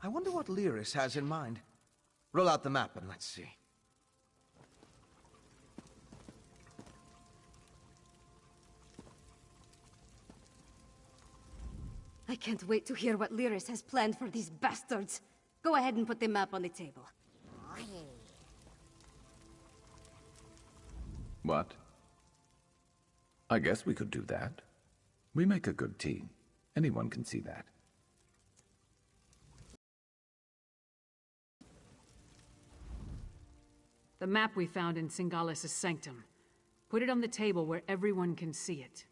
I wonder what Lyris has in mind. Roll out the map and let's see. I can't wait to hear what Lyris has planned for these bastards. Go ahead and put the map on the table. What? I guess we could do that. We make a good team. Anyone can see that. The map we found in Singalis' sanctum. Put it on the table where everyone can see it.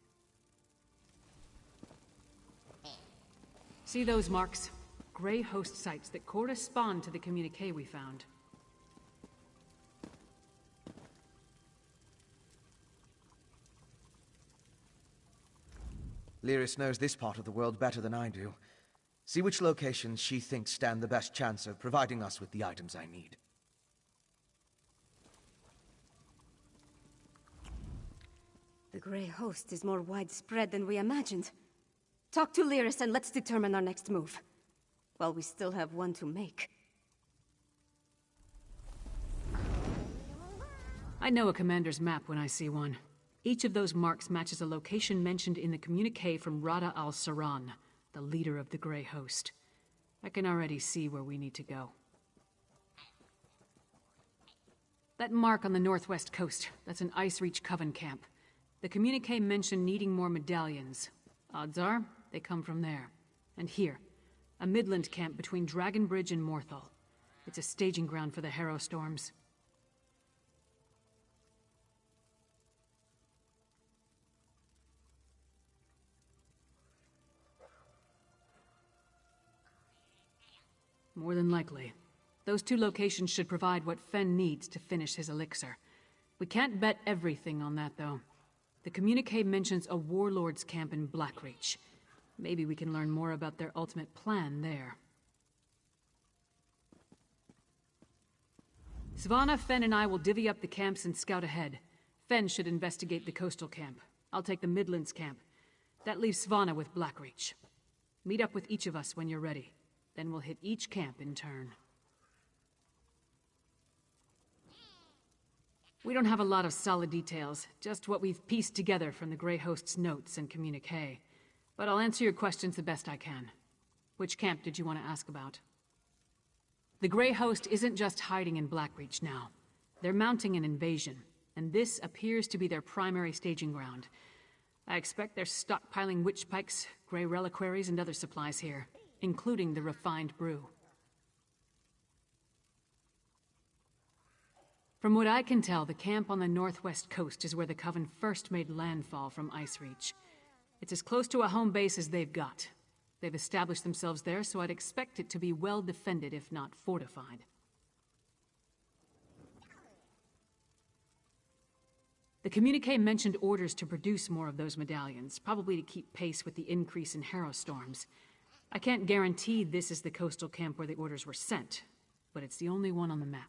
See those marks? Grey host sites that correspond to the communique we found. Lyris knows this part of the world better than I do. See which locations she thinks stand the best chance of providing us with the items I need. The Grey Host is more widespread than we imagined. Talk to Lyris and let's determine our next move. While we still have one to make. I know a commander's map when I see one. Each of those marks matches a location mentioned in the communique from Rada al-Saran, the leader of the Grey Host. I can already see where we need to go. That mark on the northwest coast, that's an Ice Reach Coven camp. The communique mentioned needing more medallions. Odds are, they come from there. And here, a midland camp between Dragonbridge and Morthal. It's a staging ground for the Harrow Storms. More than likely. Those two locations should provide what Fen needs to finish his elixir. We can't bet everything on that, though. The communique mentions a warlord's camp in Blackreach. Maybe we can learn more about their ultimate plan there. Svanna, Fen, and I will divvy up the camps and scout ahead. Fen should investigate the coastal camp. I'll take the Midlands camp. That leaves Svanna with Blackreach. Meet up with each of us when you're ready. Then we'll hit each camp in turn. We don't have a lot of solid details, just what we've pieced together from the Grey Host's notes and communique. But I'll answer your questions the best I can. Which camp did you want to ask about? The Grey Host isn't just hiding in Blackreach now. They're mounting an invasion, and this appears to be their primary staging ground. I expect they're stockpiling witch pikes, grey reliquaries, and other supplies here, including the refined brew. From what I can tell, the camp on the northwest coast is where the Coven first made landfall from Ice Reach. It's as close to a home base as they've got. They've established themselves there, so I'd expect it to be well defended, if not fortified. The communique mentioned orders to produce more of those medallions, probably to keep pace with the increase in Harrow Storms. I can't guarantee this is the coastal camp where the orders were sent, but it's the only one on the map.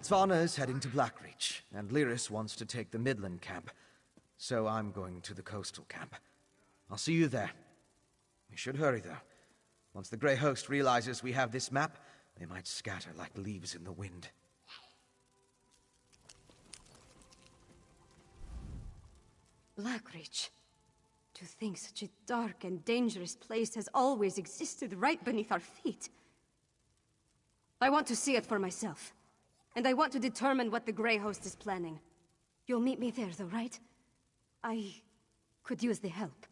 Svanna is heading to Blackreach, and Lyris wants to take the Midland camp. So I'm going to the coastal camp. I'll see you there. We should hurry, though. Once the Grey Host realizes we have this map, they might scatter like leaves in the wind. Blackreach. To think such a dark and dangerous place has always existed right beneath our feet. I want to see it for myself. And I want to determine what the Grey Host is planning. You'll meet me there, though, right? I could use the help.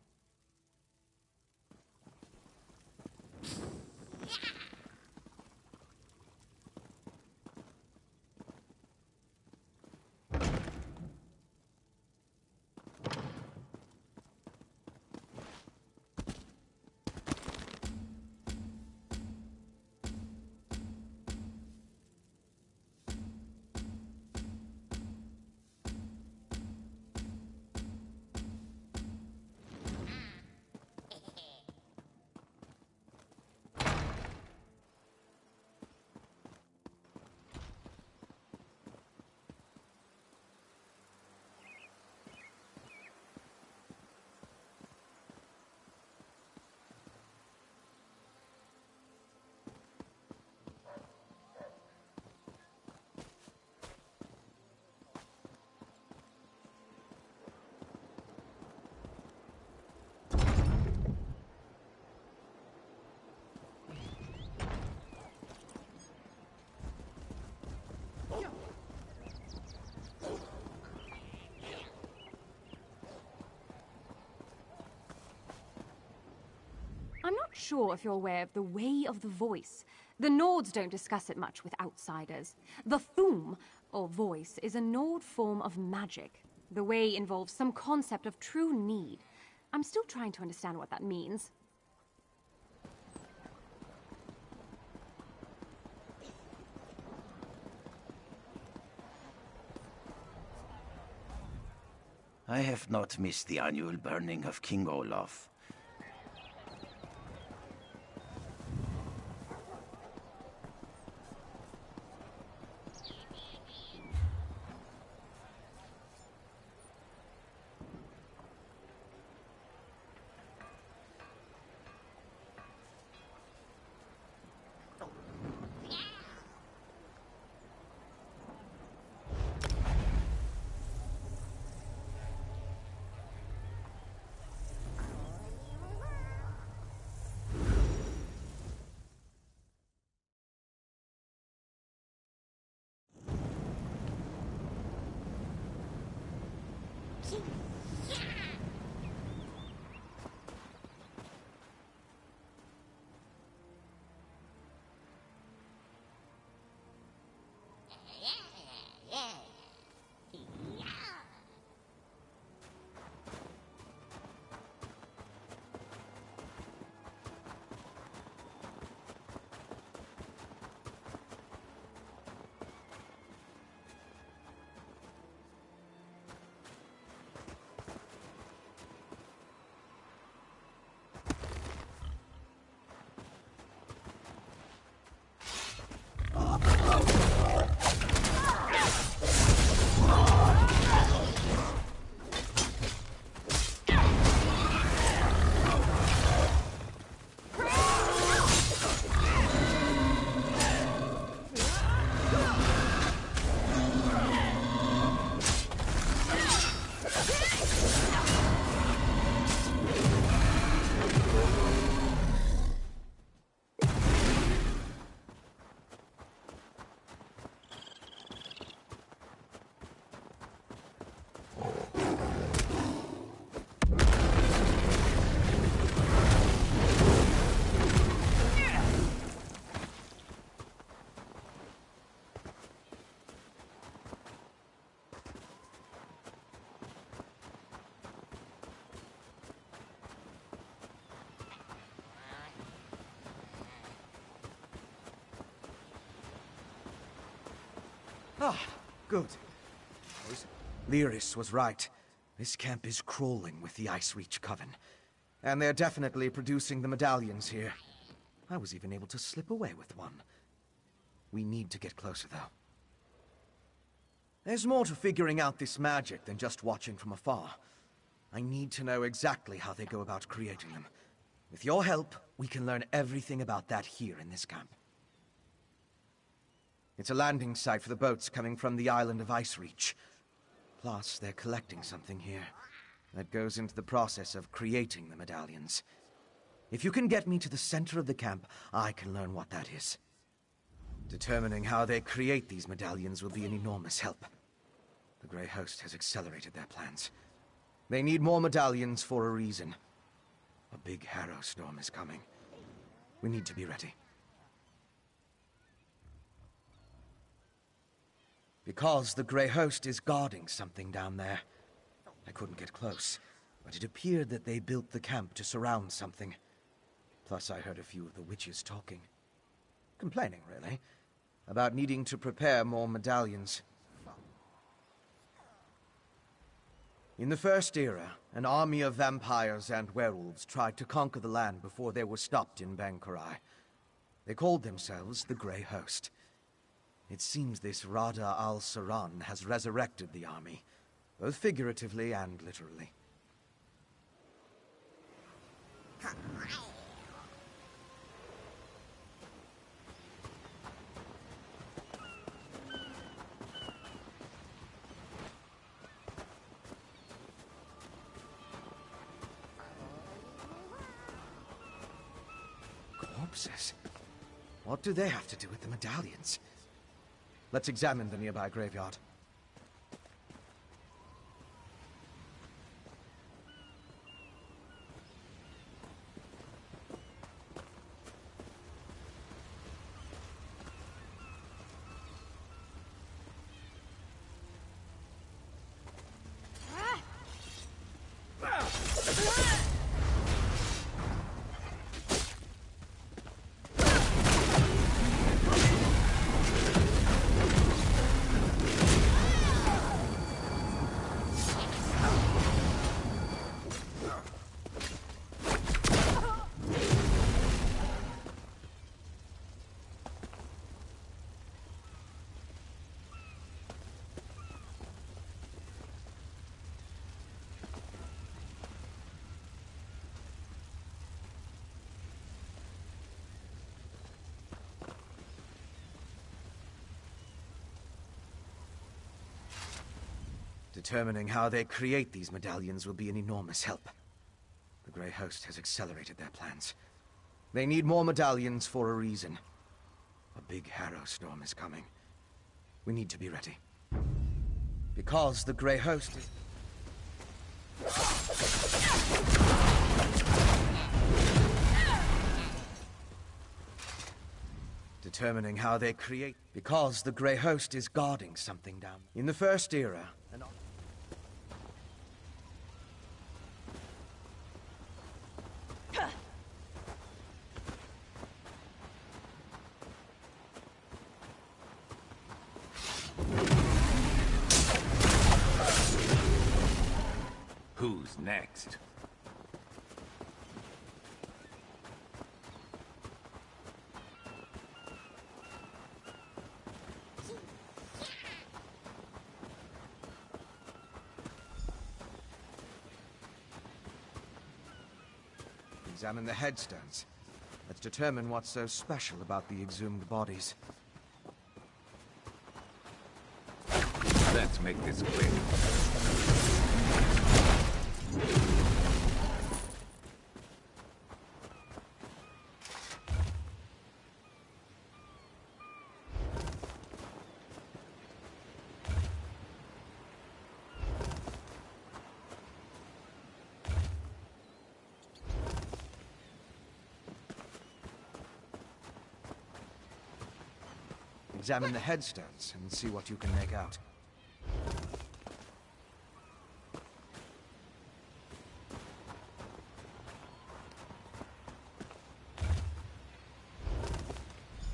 sure if you're aware of the Way of the Voice. The Nords don't discuss it much with outsiders. The Thum, or Voice, is a Nord form of magic. The Way involves some concept of true need. I'm still trying to understand what that means. I have not missed the annual burning of King Olaf. Ah, good. Lyris was right. This camp is crawling with the Ice Reach Coven. And they're definitely producing the medallions here. I was even able to slip away with one. We need to get closer, though. There's more to figuring out this magic than just watching from afar. I need to know exactly how they go about creating them. With your help, we can learn everything about that here in this camp. It's a landing site for the boats coming from the island of Ice Reach. Plus, they're collecting something here that goes into the process of creating the medallions. If you can get me to the center of the camp, I can learn what that is. Determining how they create these medallions will be an enormous help. The Grey Host has accelerated their plans. They need more medallions for a reason. A big harrow storm is coming. We need to be ready. Because the Grey Host is guarding something down there. I couldn't get close, but it appeared that they built the camp to surround something. Plus, I heard a few of the witches talking. Complaining, really, about needing to prepare more medallions. In the First Era, an army of vampires and werewolves tried to conquer the land before they were stopped in Bankurai. They called themselves the Grey Host. It seems this Rada al-Saran has resurrected the army, both figuratively and literally. Corpses? What do they have to do with the medallions? Let's examine the nearby graveyard. Determining how they create these medallions will be an enormous help. The Grey Host has accelerated their plans. They need more medallions for a reason. A big harrow storm is coming. We need to be ready. Because the Grey Host is... Determining how they create... Because the Grey Host is guarding something down... In the First Era... Who's next? Examine the headstones. Let's determine what's so special about the exhumed bodies. Let's make this quick. Examine the headstones and see what you can make out.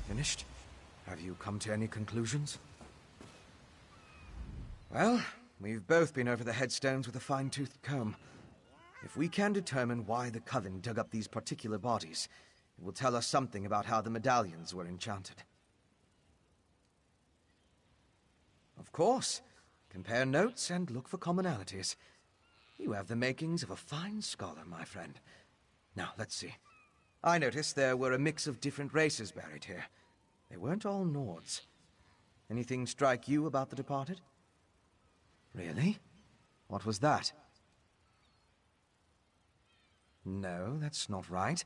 Finished? Have you come to any conclusions? Well, we've both been over the headstones with a fine-toothed comb. If we can determine why the Coven dug up these particular bodies, it will tell us something about how the medallions were enchanted. Of course. Compare notes and look for commonalities. You have the makings of a fine scholar, my friend. Now, let's see. I noticed there were a mix of different races buried here. They weren't all Nords. Anything strike you about the departed? Really? What was that? No, that's not right.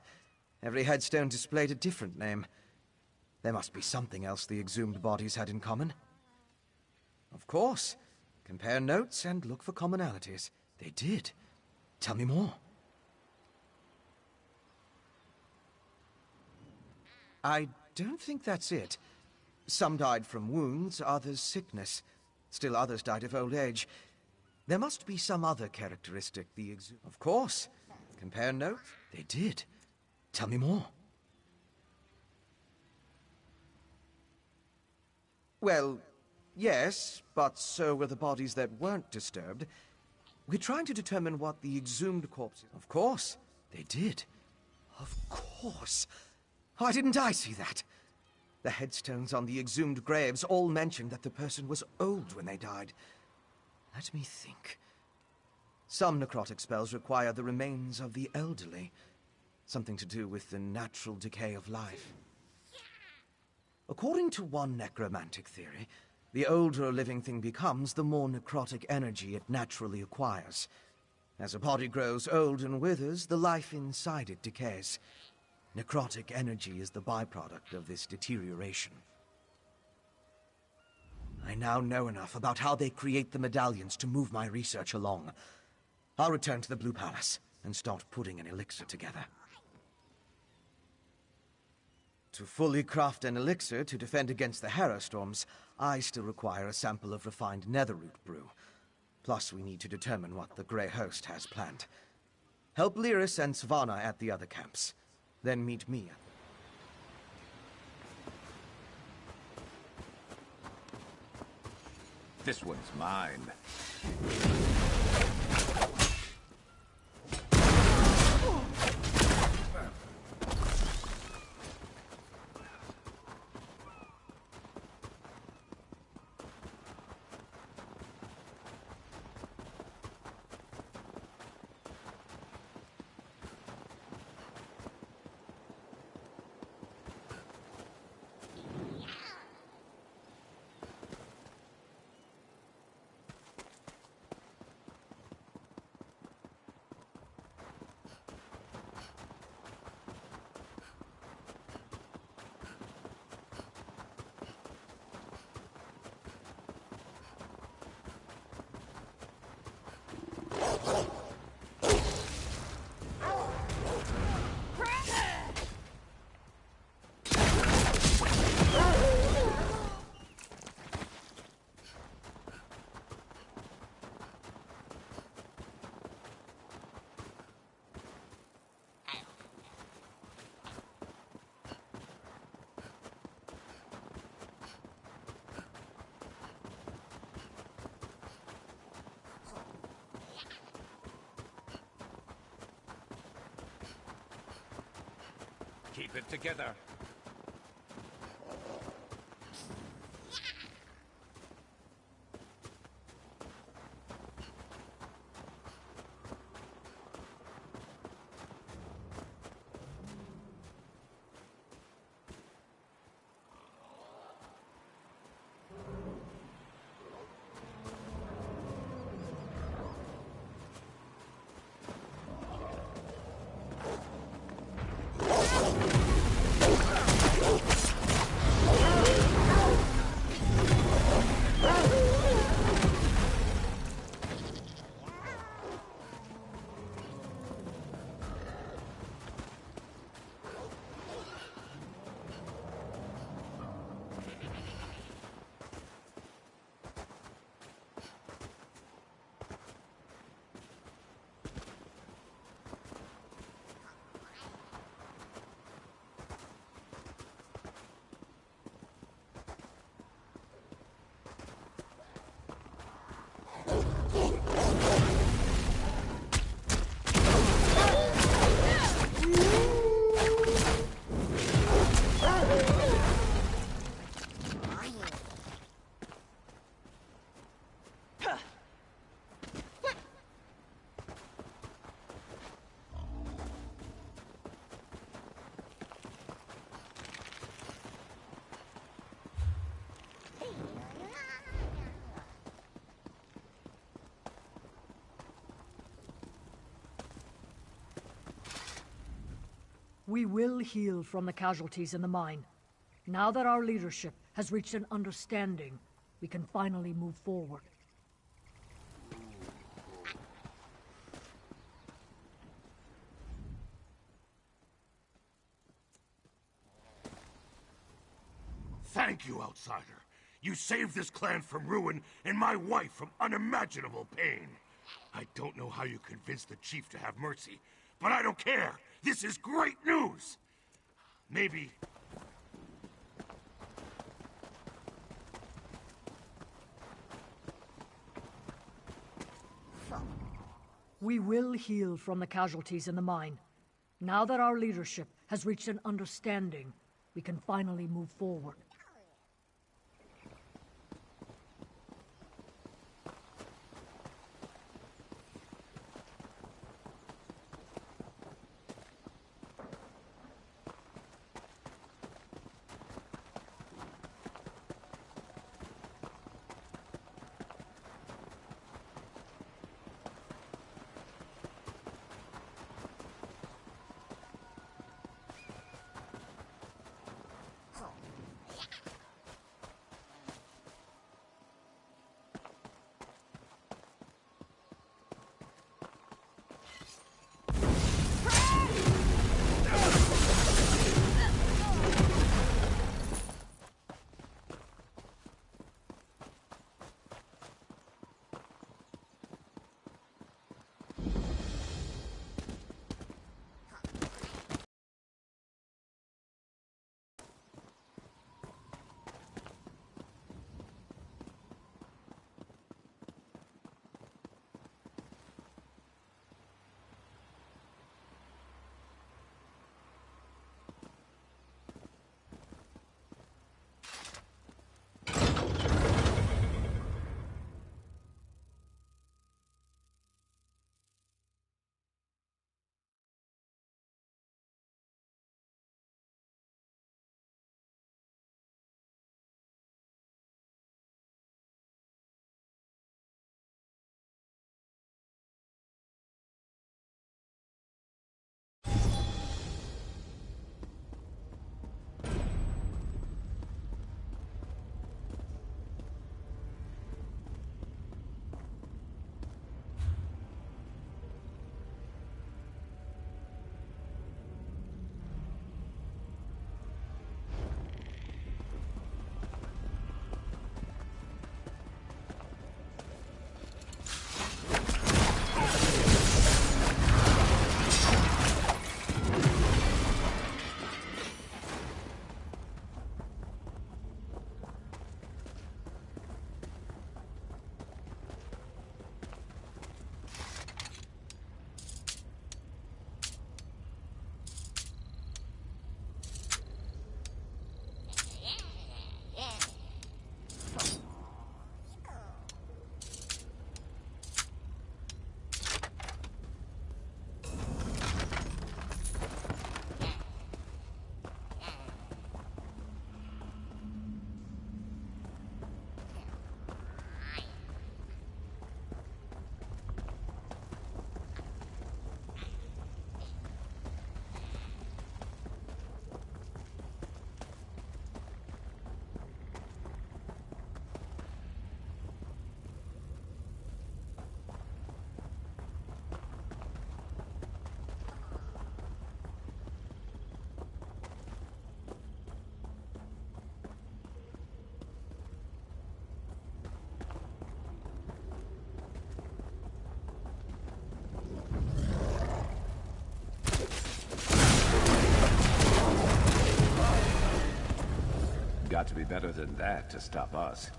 Every headstone displayed a different name. There must be something else the exhumed bodies had in common. Of course. Compare notes and look for commonalities. They did. Tell me more. I don't think that's it. Some died from wounds, others sickness. Still others died of old age. There must be some other characteristic the exhumed... Of course. Compare notes. They did. Tell me more. Well... yes, but so were the bodies that weren't disturbed. We're trying to determine what the exhumed corpses... Of course, they did. Of course. Why didn't I see that? The headstones on the exhumed graves all mentioned that the person was old when they died. Let me think. Some necrotic spells require the remains of the elderly. Something to do with the natural decay of life. According to one necromantic theory, the older a living thing becomes, the more necrotic energy it naturally acquires. As a body grows old and withers, the life inside it decays. Necrotic energy is the byproduct of this deterioration. I now know enough about how they create the medallions to move my research along. I'll return to the Blue Palace and start putting an elixir together. To fully craft an elixir to defend against the Harrow Storms, I still require a sample of refined netherroot brew. Plus, we need to determine what the Grey Host has planned. Help Lyris and Svanna at the other camps. Then meet me at... This one's mine. keep it together. We will heal from the casualties in the mine. Now that our leadership has reached an understanding, we can finally move forward. Thank you, outsider. You saved this clan from ruin and my wife from unimaginable pain. I don't know how you convinced the chief to have mercy, but I don't care. This is great news. Maybe... We will heal from the casualties in the mine. Now that our leadership has reached an understanding, we can finally move forward. got to be better than that to stop us.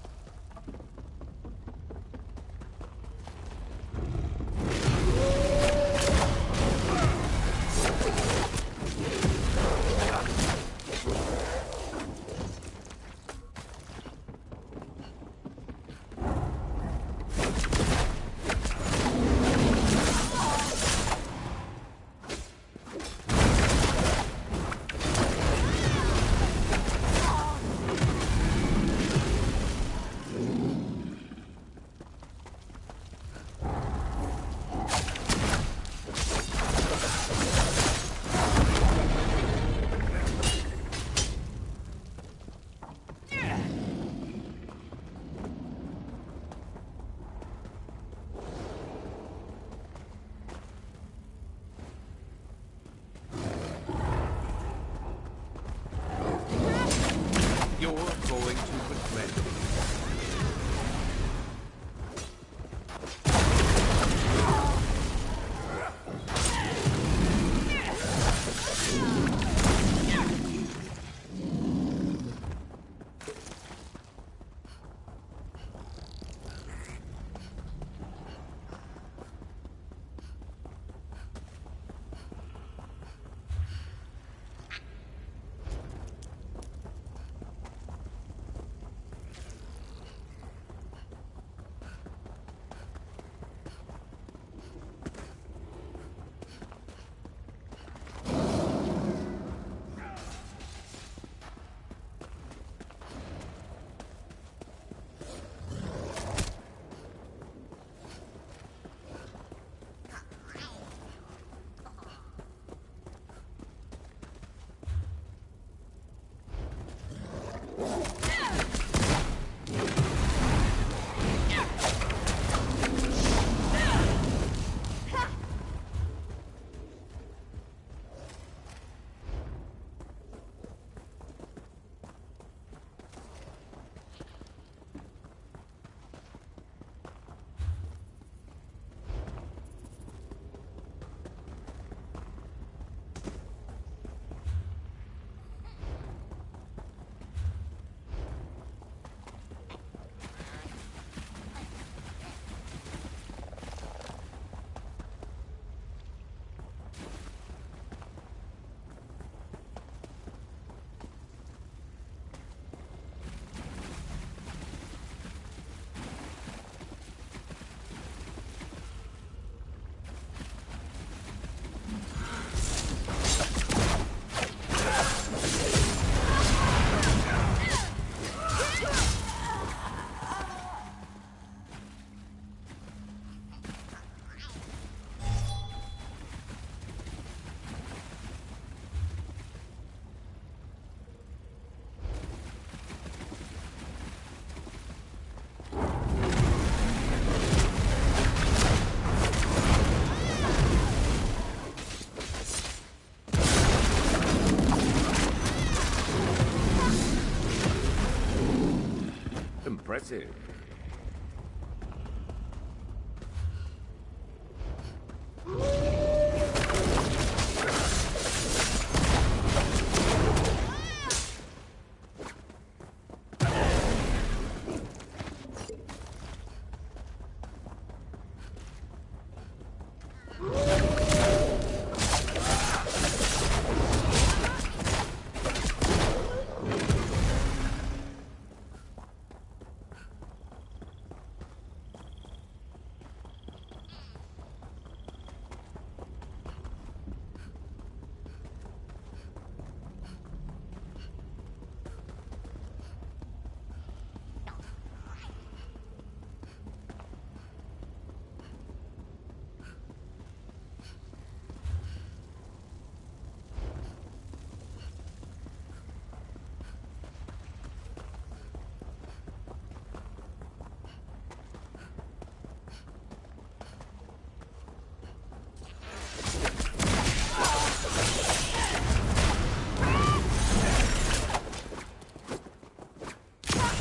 You're going to regret it. Impressive.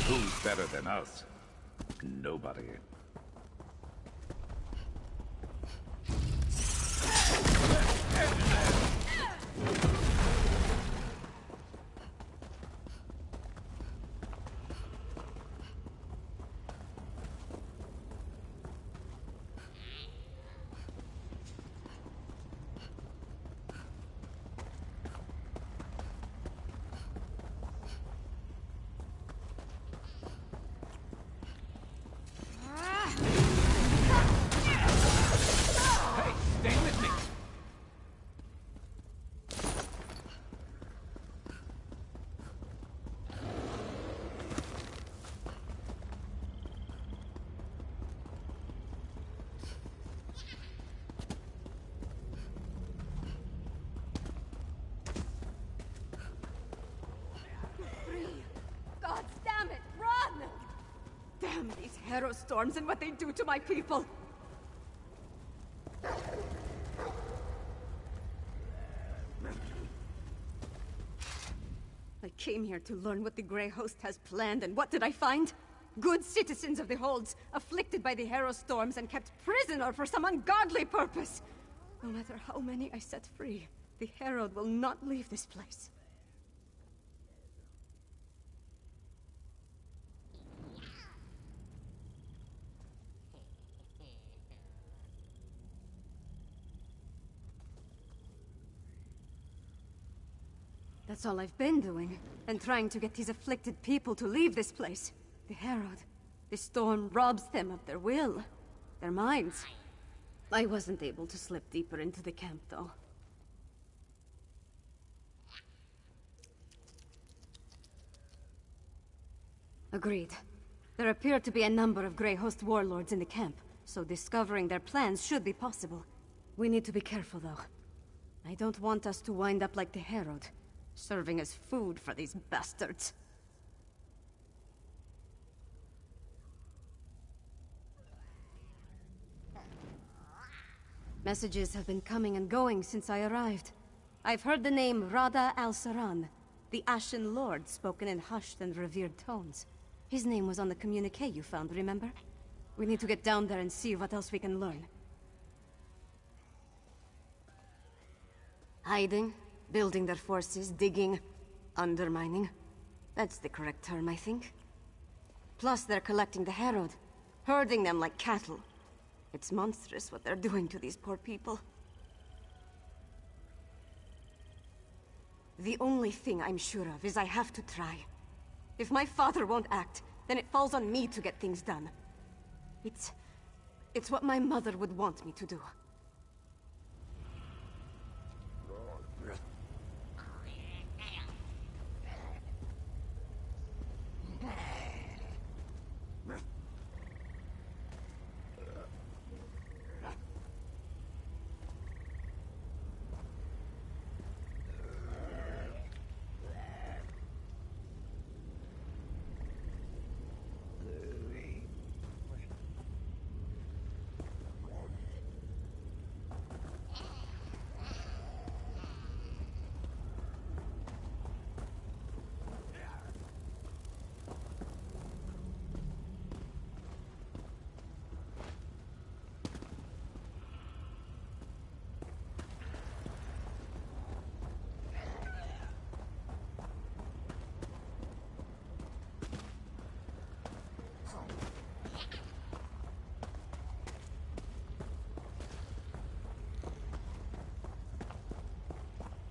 Who's better than us? Nobody. These hero storms and what they do to my people! I came here to learn what the Grey Host has planned, and what did I find? Good citizens of the Holds, afflicted by the hero storms and kept prisoner for some ungodly purpose! No matter how many I set free, the Herald will not leave this place. That's all I've been doing, and trying to get these afflicted people to leave this place. The Herald, the storm robs them of their will, their minds. I wasn't able to slip deeper into the camp, though. Agreed. There appear to be a number of Grey Host warlords in the camp, so discovering their plans should be possible. We need to be careful, though. I don't want us to wind up like the Herald, serving as food for these bastards. Messages have been coming and going since I arrived. I've heard the name Rada al-Saran, the Ashen Lord, spoken in hushed and revered tones. His name was on the communique you found, remember? We need to get down there and see what else we can learn. Hiding, building their forces, digging, undermining. That's the correct term, I think. Plus, they're collecting the Herald, herding them like cattle. It's monstrous what they're doing to these poor people. The only thing I'm sure of is I have to try. If my father won't act, then it falls on me to get things done. It's what my mother would want me to do.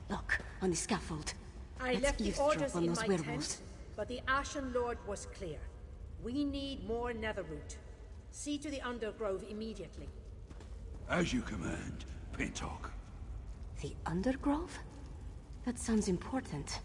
Look, on the scaffold. I Let's left the eavesdrop orders on in those my werewolves. tent, but the Ashen Lord was clear. We need more netherroot. See to the undergrove immediately. As you command, Pintok. The Undergrove? That sounds important.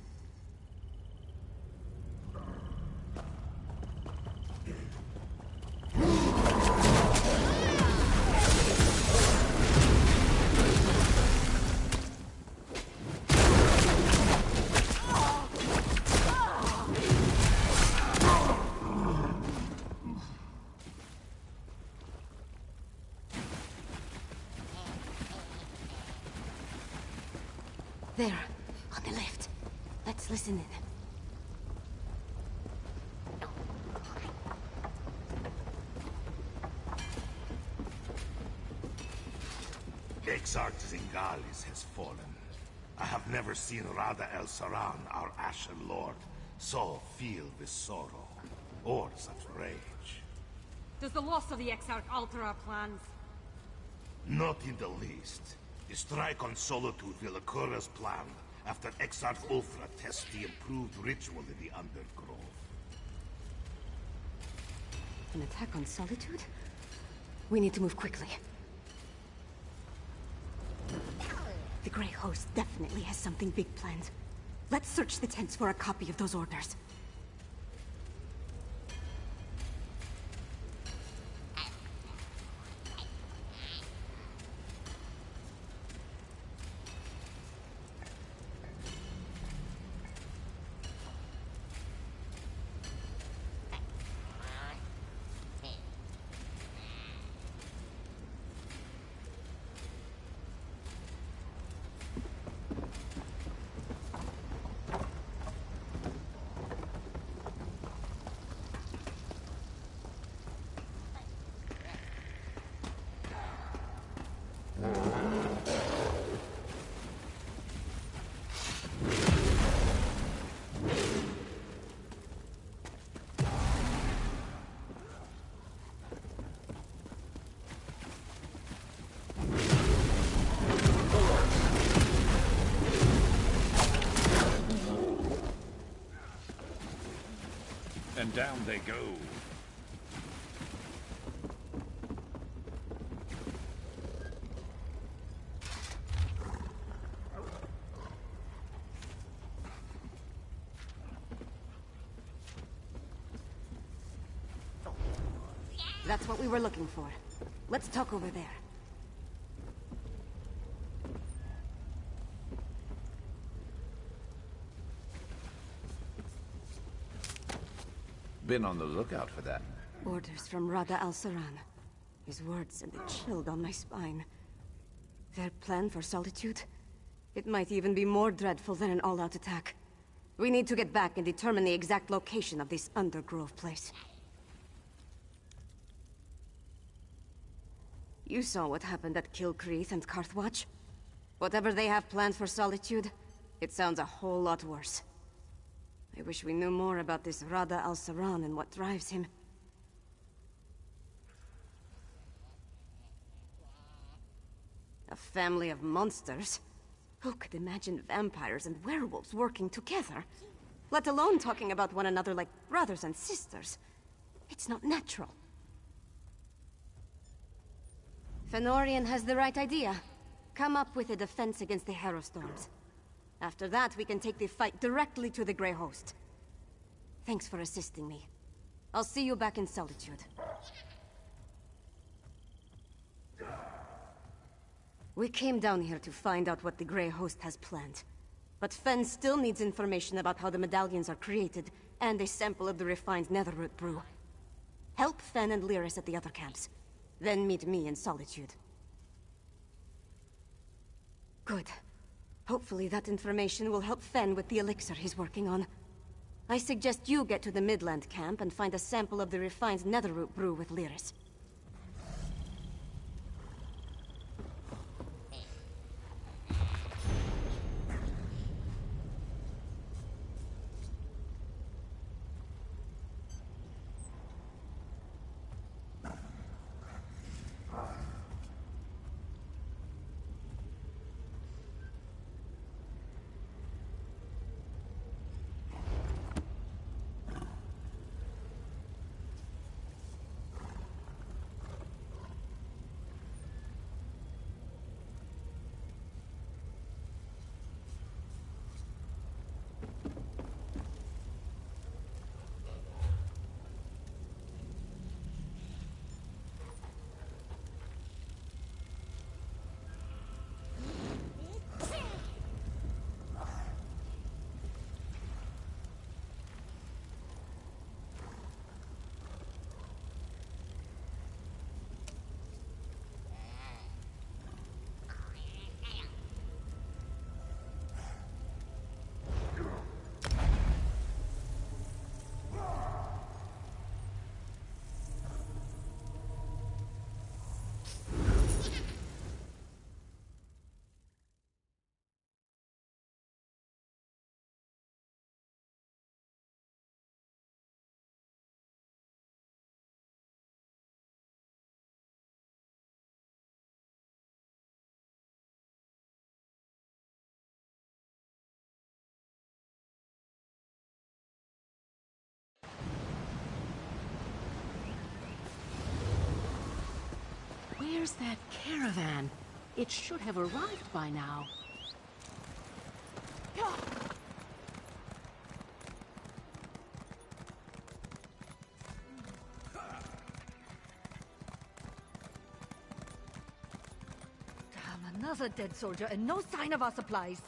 There, on the left. Let's listen in. Exarch Zingalis has fallen. I have never seen Rada el-Saran, our Ashen Lord, so feel this sorrow, or such rage. Does the loss of the Exarch alter our plans? Not in the least. The strike on Solitude will occur as planned after Exarch Ulfra tests the improved ritual in the Undergrove. An attack on Solitude? We need to move quickly. The Grey Host definitely has something big planned. Let's search the tents for a copy of those orders. and down they go. That's what we were looking for. Let's talk over there. Been on the lookout for that. Orders from Rada al-Saran. His words sent a chill down my spine. Their plan for Solitude? It might even be more dreadful than an all-out attack. We need to get back and determine the exact location of this Undergrove place. You saw what happened at Kilcreath and Carthwatch. Whatever they have planned for Solitude, it sounds a whole lot worse. I wish we knew more about this Rada al-Saran and what drives him. A family of monsters? Who could imagine vampires and werewolves working together? Let alone talking about one another like brothers and sisters. It's not natural. Fenorian has the right idea. Come up with a defense against the Harrowstorms. After that, we can take the fight directly to the Grey Host. Thanks for assisting me. I'll see you back in Solitude. We came down here to find out what the Grey Host has planned. But Fen still needs information about how the medallions are created, and a sample of the refined netherroot brew. Help Fen and Lyris at the other camps. Then meet me in Solitude. Good. Hopefully that information will help Fen with the elixir he's working on. I suggest you get to the Midland camp and find a sample of the refined netherroot brew with Lyris. Where's that caravan? It should have arrived by now. Damn, another dead soldier and no sign of our supplies.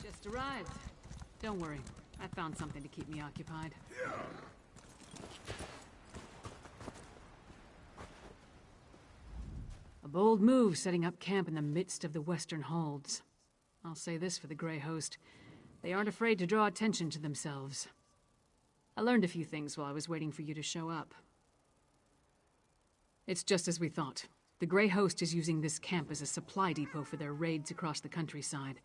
Just arrived. Don't worry. I found something to keep me occupied. A bold move setting up camp in the midst of the Western Holds. I'll say this for the Grey Host. They aren't afraid to draw attention to themselves. I learned a few things while I was waiting for you to show up. It's just as we thought. The Grey Host is using this camp as a supply depot for their raids across the countryside.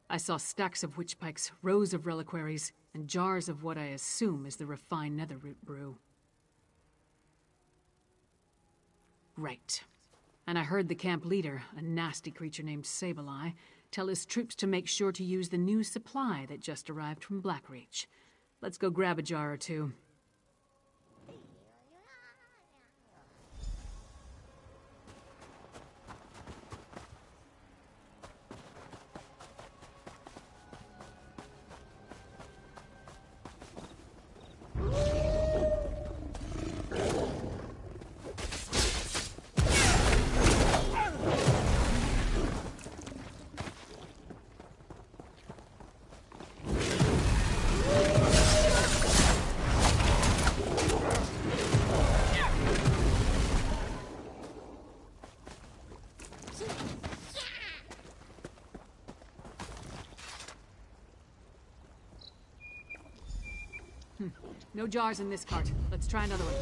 I saw stacks of witch pikes, rows of reliquaries, and jars of what I assume is the refined netherroot brew. Right. And I heard the camp leader, a nasty creature named Sableye, tell his troops to make sure to use the new supply that just arrived from Blackreach. Let's go grab a jar or two. No jars in this cart. Let's try another one.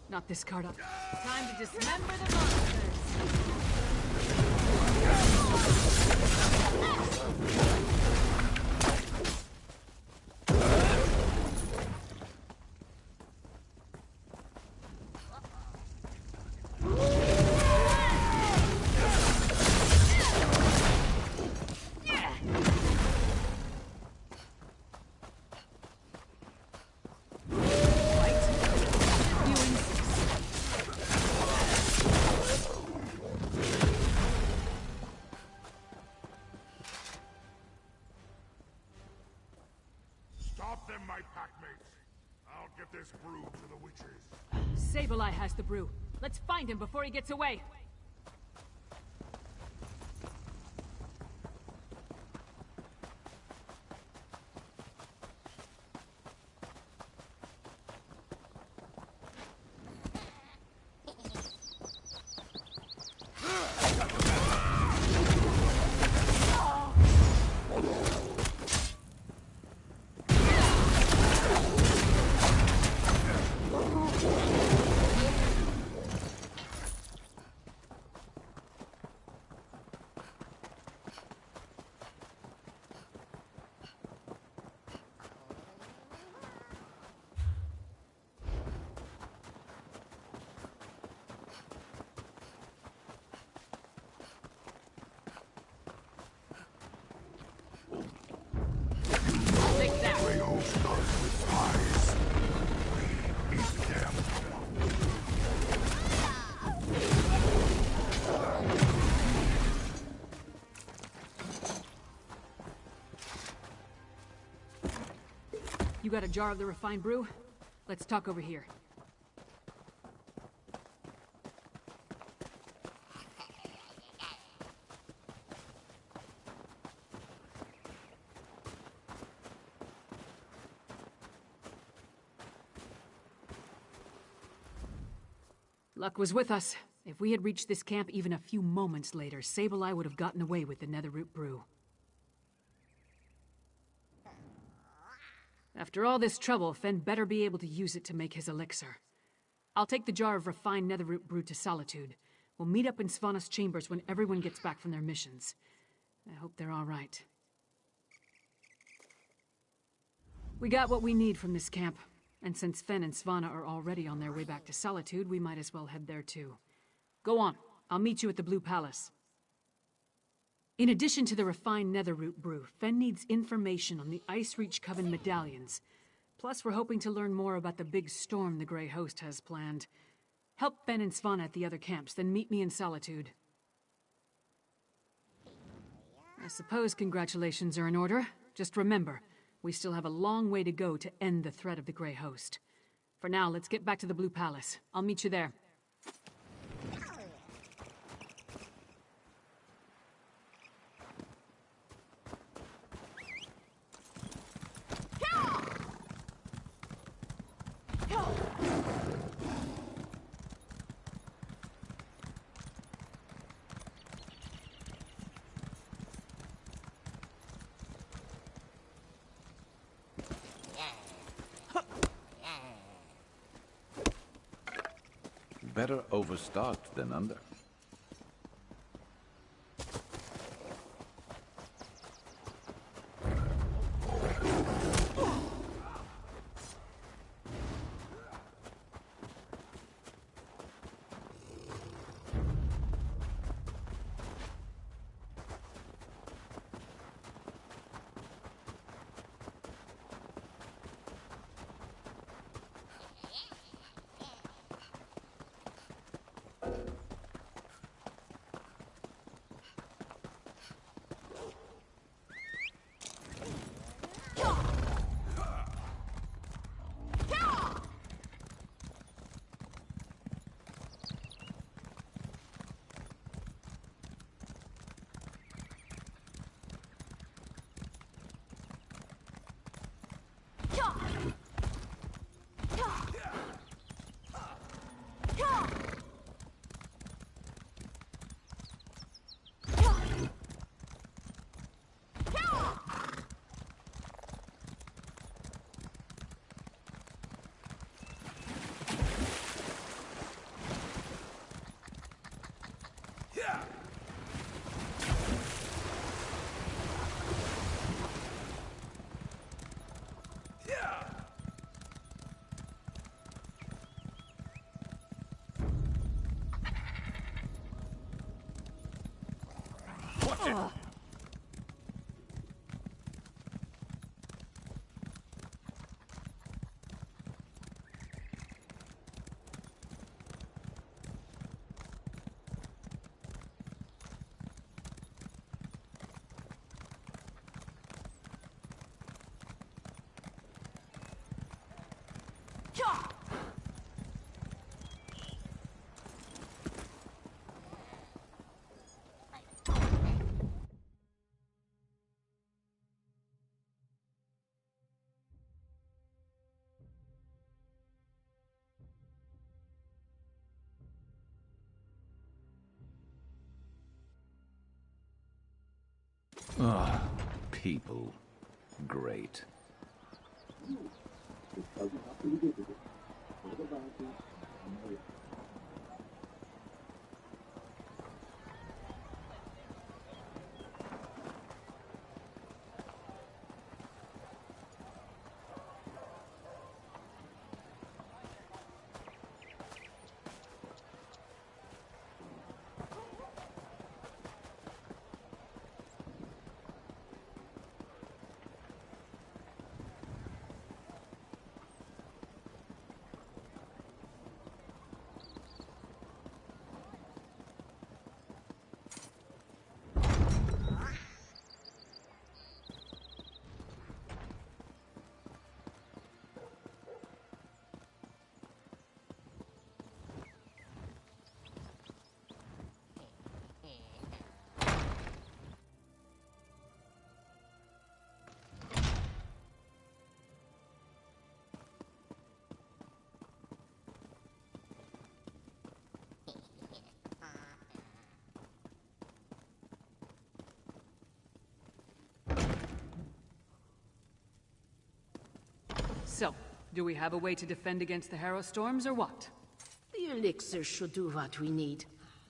Not this cart up. Time to dismember the monsters. Stop them, my packmates. I'll get this brew to the witches. Sableye has the brew. Let's find him before he gets away. You got a jar of the refined brew? Let's talk over here. Luck was with us. If we had reached this camp even a few moments later, Sableye would have gotten away with the netherroot brew. After all this trouble, Fen better be able to use it to make his elixir. I'll take the jar of refined netherroot brew to Solitude. We'll meet up in Svanna's chambers when everyone gets back from their missions. I hope they're all right. We got what we need from this camp. And since Fen and Svanna are already on their way back to Solitude, we might as well head there too. Go on. I'll meet you at the Blue Palace. In addition to the refined netherroot brew, Fen needs information on the Icereach Coven medallions. Plus, we're hoping to learn more about the big storm the Grey Host has planned. Help Fen and Svanna at the other camps, then meet me in Solitude. I suppose congratulations are in order. Just remember, we still have a long way to go to end the threat of the Grey Host. For now, let's get back to the Blue Palace. I'll meet you there. Better overstocked than under. Ah, people. Great. So, do we have a way to defend against the Harrow Storms, or what? The elixir should do what we need,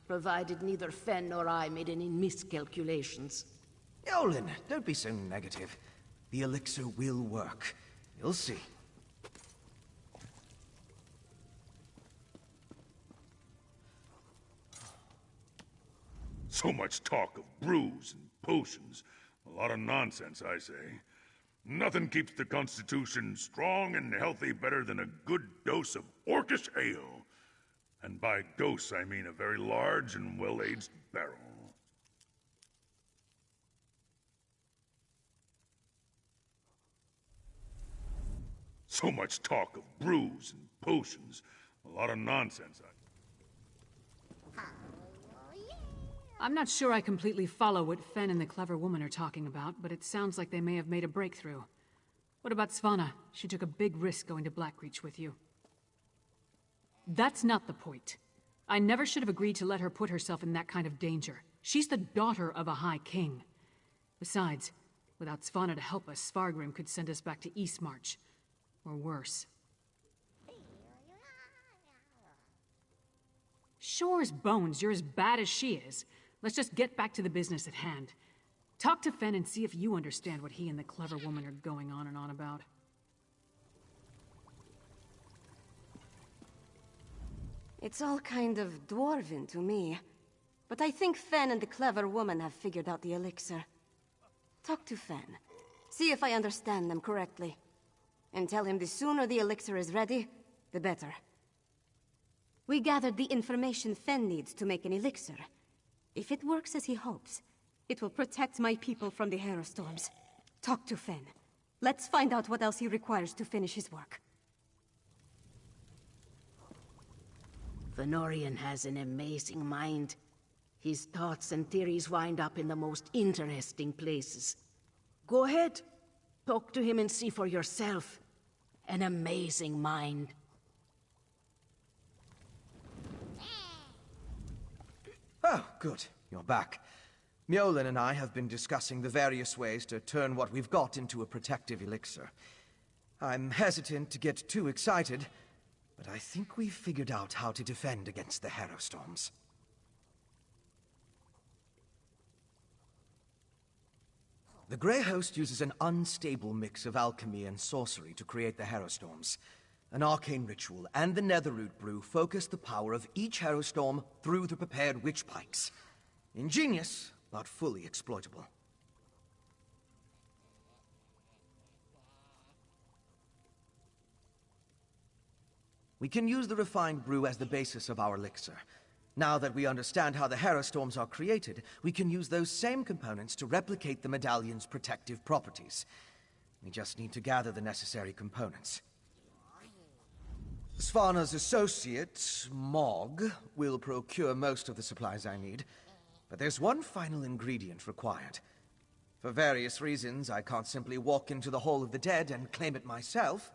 provided neither Fen nor I made any miscalculations. Yolen, don't be so negative. The elixir will work. You'll see. So much talk of brews and potions. A lot of nonsense, I say. Nothing keeps the Constitution strong and healthy better than a good dose of Orcish ale. And by dose, I mean a very large and well-aged barrel. So much talk of brews and potions. A lot of nonsense. I'm not sure I completely follow what Fen and the clever woman are talking about, but it sounds like they may have made a breakthrough. What about Svanna? She took a big risk going to Blackreach with you. That's not the point. I never should have agreed to let her put herself in that kind of danger. She's the daughter of a High King. Besides, without Svanna to help us, Svargrim could send us back to Eastmarch. Or worse. Shore's bones, you're as bad as she is. Let's just get back to the business at hand. Talk to Fen and see if you understand what he and the clever woman are going on and on about. It's all kind of dwarven to me. But I think Fen and the clever woman have figured out the elixir. Talk to Fen. See if I understand them correctly. And tell him the sooner the elixir is ready, the better. We gathered the information Fen needs to make an elixir. If it works as he hopes, it will protect my people from the Harrowstorms. Talk to Fen. Let's find out what else he requires to finish his work. Fenorian has an amazing mind. His thoughts and theories wind up in the most interesting places. Go ahead. Talk to him and see for yourself. An amazing mind. Oh, good. You're back. Mjolnir and I have been discussing the various ways to turn what we've got into a protective elixir. I'm hesitant to get too excited, but I think we've figured out how to defend against the Harrowstorms. The Grey Host uses an unstable mix of alchemy and sorcery to create the Harrowstorms. An arcane ritual and the Netherroot brew focus the power of each Harrowstorm through the prepared witch pikes. Ingenious, but fully exploitable. We can use the refined brew as the basis of our elixir. Now that we understand how the Harrowstorms are created, we can use those same components to replicate the medallion's protective properties. We just need to gather the necessary components. Svanna's associate, Mog, will procure most of the supplies I need, but there's one final ingredient required. For various reasons, I can't simply walk into the Hall of the Dead and claim it myself.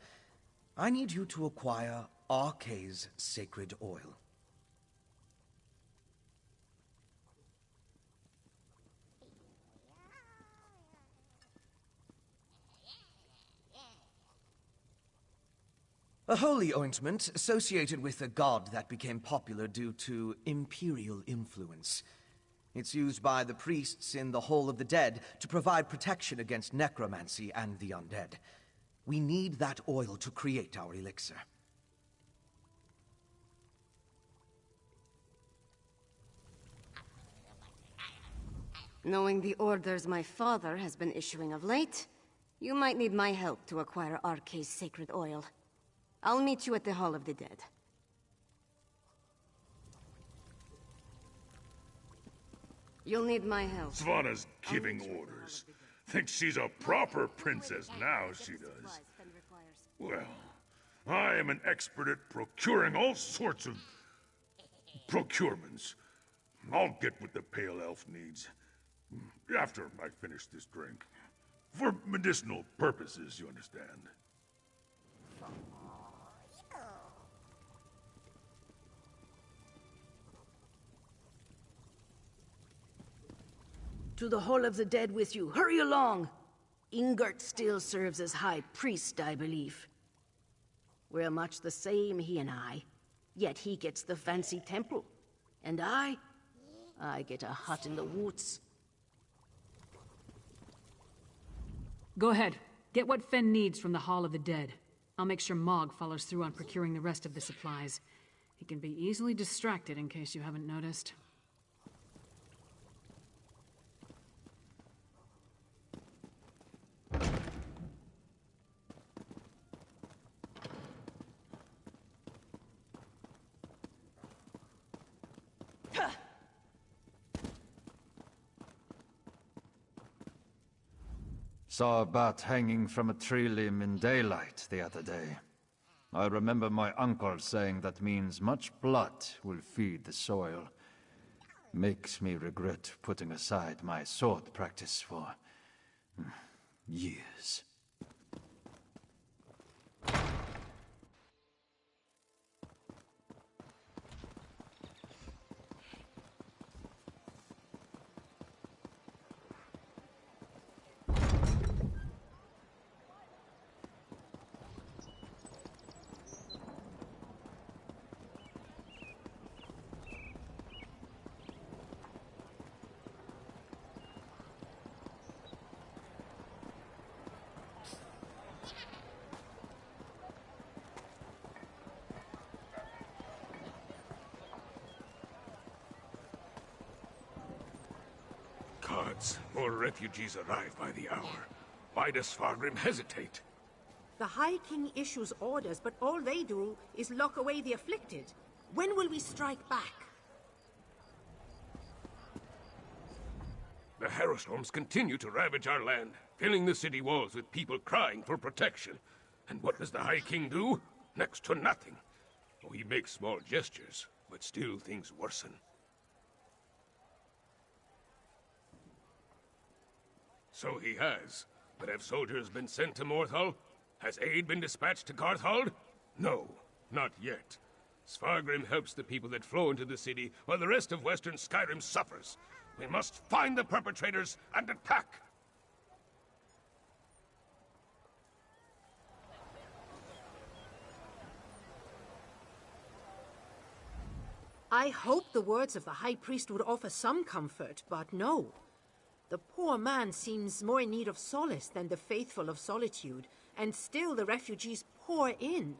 I need you to acquire Arkay's sacred oil. A holy ointment associated with a god that became popular due to imperial influence. It's used by the priests in the Hall of the Dead to provide protection against necromancy and the undead. We need that oil to create our elixir. Knowing the orders my father has been issuing of late, you might need my help to acquire Arkay's sacred oil. I'll meet you at the Hall of the Dead. You'll need my help. Svanna's giving orders. Thinks she's a proper princess now, she does. Well, I am an expert at procuring all sorts of procurements. I'll get what the Pale Elf needs. After I finish this drink. For medicinal purposes, you understand. To the Hall of the Dead with you. Hurry along! Ingert still serves as High Priest, I believe. We're much the same, he and I. Yet he gets the fancy temple. And I get a hut in the woods. Go ahead. Get what Fen needs from the Hall of the Dead. I'll make sure Mog follows through on procuring the rest of the supplies. He can be easily distracted, in case you haven't noticed. Saw a bat hanging from a tree limb in daylight the other day. I remember my uncle saying that means much blood will feed the soil. Makes me regret putting aside my sword practice for years. Gods, more refugees arrive by the hour. Why does Svargrim hesitate? The High King issues orders, but all they do is lock away the afflicted. When will we strike back? The Harrowstorms continue to ravage our land, filling the city walls with people crying for protection. And what does the High King do? Next to nothing. Oh, he makes small gestures, but still things worsen. So he has. But have soldiers been sent to Morthal? Has aid been dispatched to Garthald? No, not yet. Svargrim helps the people that flow into the city, while the rest of Western Skyrim suffers. We must find the perpetrators and attack! I hoped the words of the High Priest would offer some comfort, but no. The poor man seems more in need of solace than the faithful of solitude, and still the refugees pour in.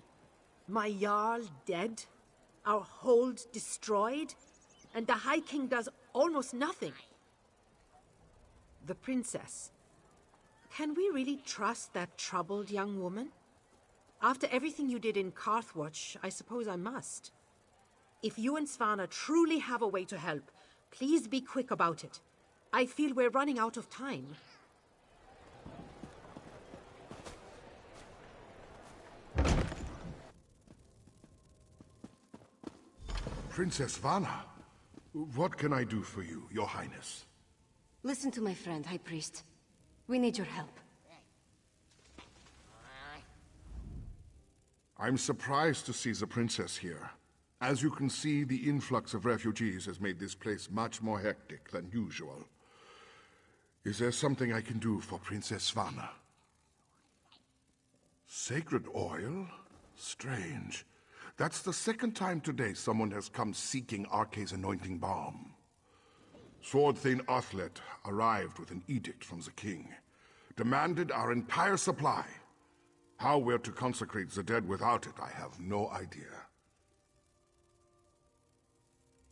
My Jarl dead, our hold destroyed, and the High King does almost nothing. The princess. Can we really trust that troubled young woman? After everything you did in Carthwatch, I suppose I must. If you and Svanna truly have a way to help, please be quick about it. I feel we're running out of time. Princess Svanna, what can I do for you, Your Highness? Listen to my friend, High Priest. We need your help. I'm surprised to see the princess here. As you can see, the influx of refugees has made this place much more hectic than usual. Is there something I can do for Princess Svanna? Sacred oil? Strange. That's the second time today someone has come seeking Arke's anointing balm. Sword Thane Athlet arrived with an edict from the king. Demanded our entire supply. How we're to consecrate the dead without it, I have no idea.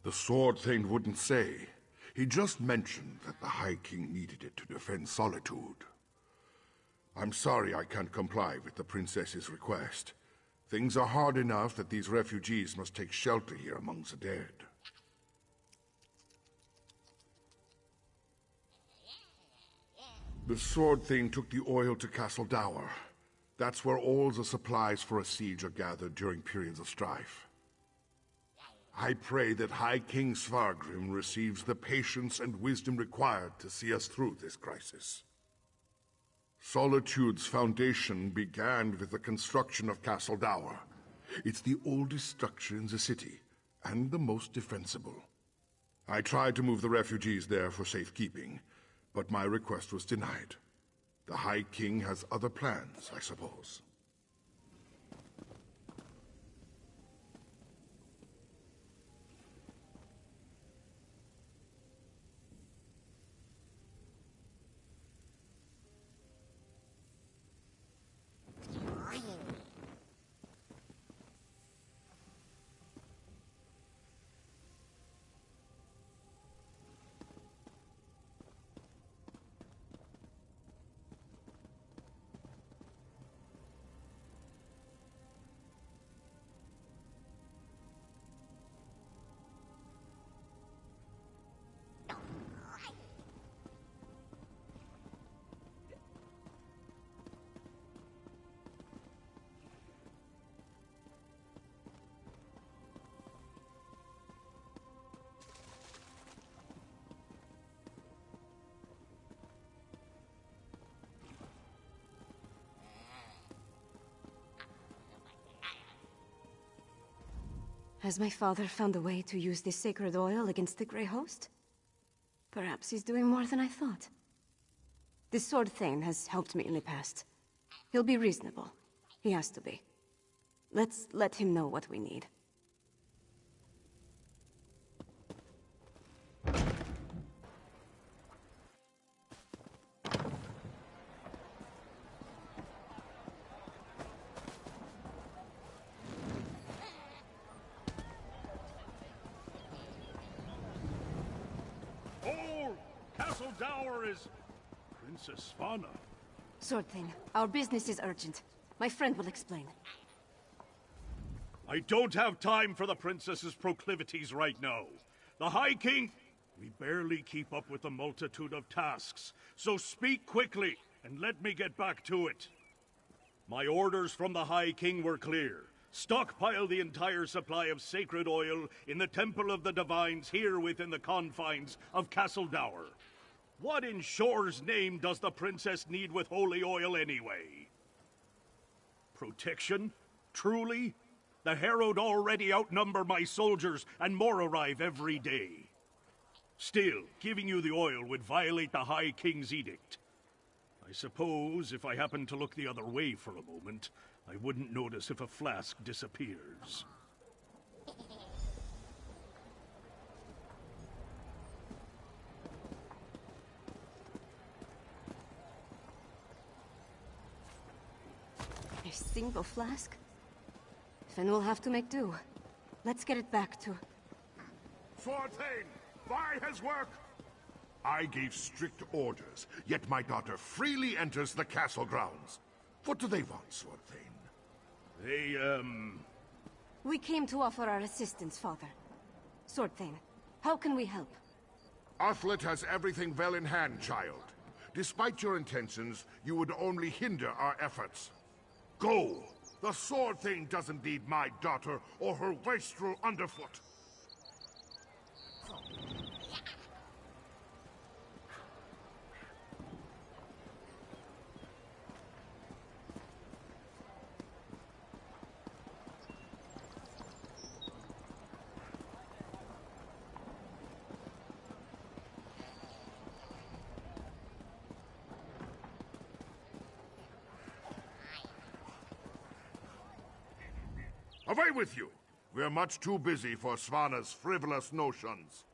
The Sword Thane wouldn't say. He just mentioned that the High King needed it to defend Solitude. I'm sorry I can't comply with the princess's request. Things are hard enough that these refugees must take shelter here among the dead. The Sword Thane took the oil to Castle Dower. That's where all the supplies for a siege are gathered during periods of strife. I pray that High King Svargrim receives the patience and wisdom required to see us through this crisis. Solitude's foundation began with the construction of Castle Dower. It's the oldest structure in the city, and the most defensible. I tried to move the refugees there for safekeeping, but my request was denied. The High King has other plans, I suppose. Has my father found a way to use this sacred oil against the Grey Host? Perhaps he's doing more than I thought. This sword thing has helped me in the past. He'll be reasonable. He has to be. Let's let him know what we need. Castle Dower is Princess Svana. Sword thing, our business is urgent. My friend will explain. I don't have time for the princess's proclivities right now. The High King... We barely keep up with the multitude of tasks, so speak quickly and let me get back to it. My orders from the High King were clear. Stockpile the entire supply of sacred oil in the Temple of the Divines here within the confines of Castle Dower. What in Shore's name does the princess need with holy oil anyway? Protection? Truly? The Herald already outnumber my soldiers, and more arrive every day. Still, giving you the oil would violate the High King's edict. I suppose if I happened to look the other way for a moment, I wouldn't notice if a flask disappears. A single flask? Then we'll have to make do. Let's get it back to... Swordthane, by his work! I gave strict orders, yet my daughter freely enters the castle grounds. What do they want, Swordthane? We came to offer our assistance, Father. Swordthane, how can we help? Athlet has everything well in hand, child. Despite your intentions, you would only hinder our efforts. Go! The Swordthane doesn't need my daughter or her wastrel underfoot. Away with you! We're much too busy for Svana's frivolous notions.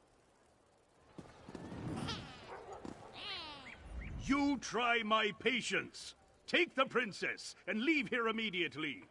You try my patience. Take the princess and leave here immediately.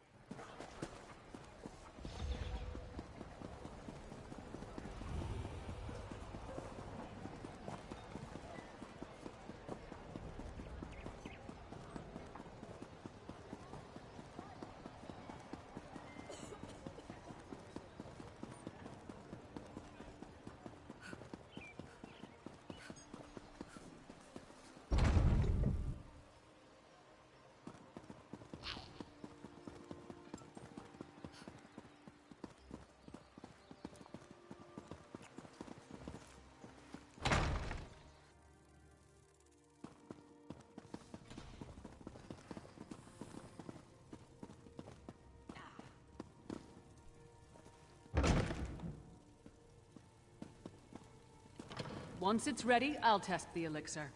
Once it's ready, I'll test the elixir.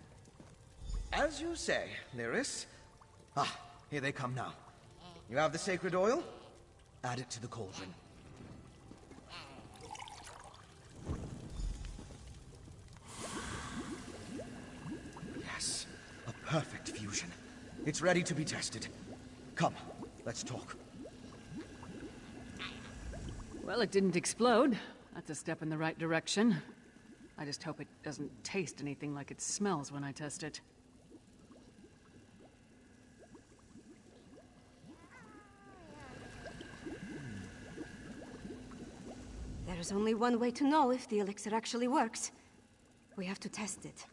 As you say, Lyris. Ah, here they come now. You have the sacred oil? Add it to the cauldron. Yes, a perfect fusion. It's ready to be tested. Come, let's talk. Well, it didn't explode. That's a step in the right direction. I just hope it doesn't taste anything like it smells when I test it. There's only one way to know if the elixir actually works. We have to test it.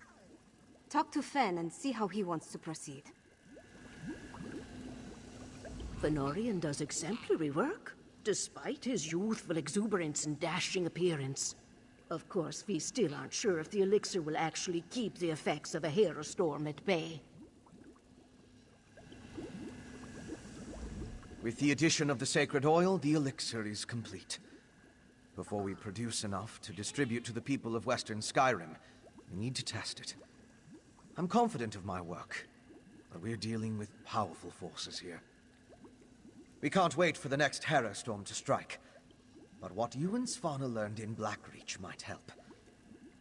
Talk to Fen and see how he wants to proceed. Fenorian does exemplary work, despite his youthful exuberance and dashing appearance. Of course, we still aren't sure if the elixir will actually keep the effects of a hailstorm at bay. With the addition of the sacred oil, the elixir is complete. Before we produce enough to distribute to the people of Western Skyrim, we need to test it. I'm confident of my work, but we're dealing with powerful forces here. We can't wait for the next Harrow Storm to strike. But what you and Svanna learned in Blackreach might help.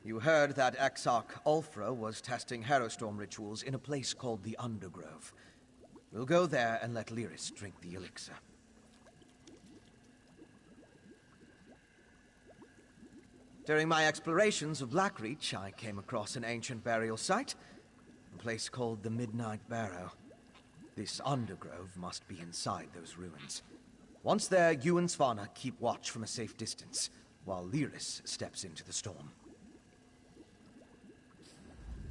You heard that Exarch Ulfra was testing Harrow Storm rituals in a place called the Undergrove. We'll go there and let Lyris drink the elixir. During my explorations of Blackreach, I came across an ancient burial site, a place called the Midnight Barrow. This Undergrove must be inside those ruins. Once there, you and Svanna keep watch from a safe distance, while Lyris steps into the storm.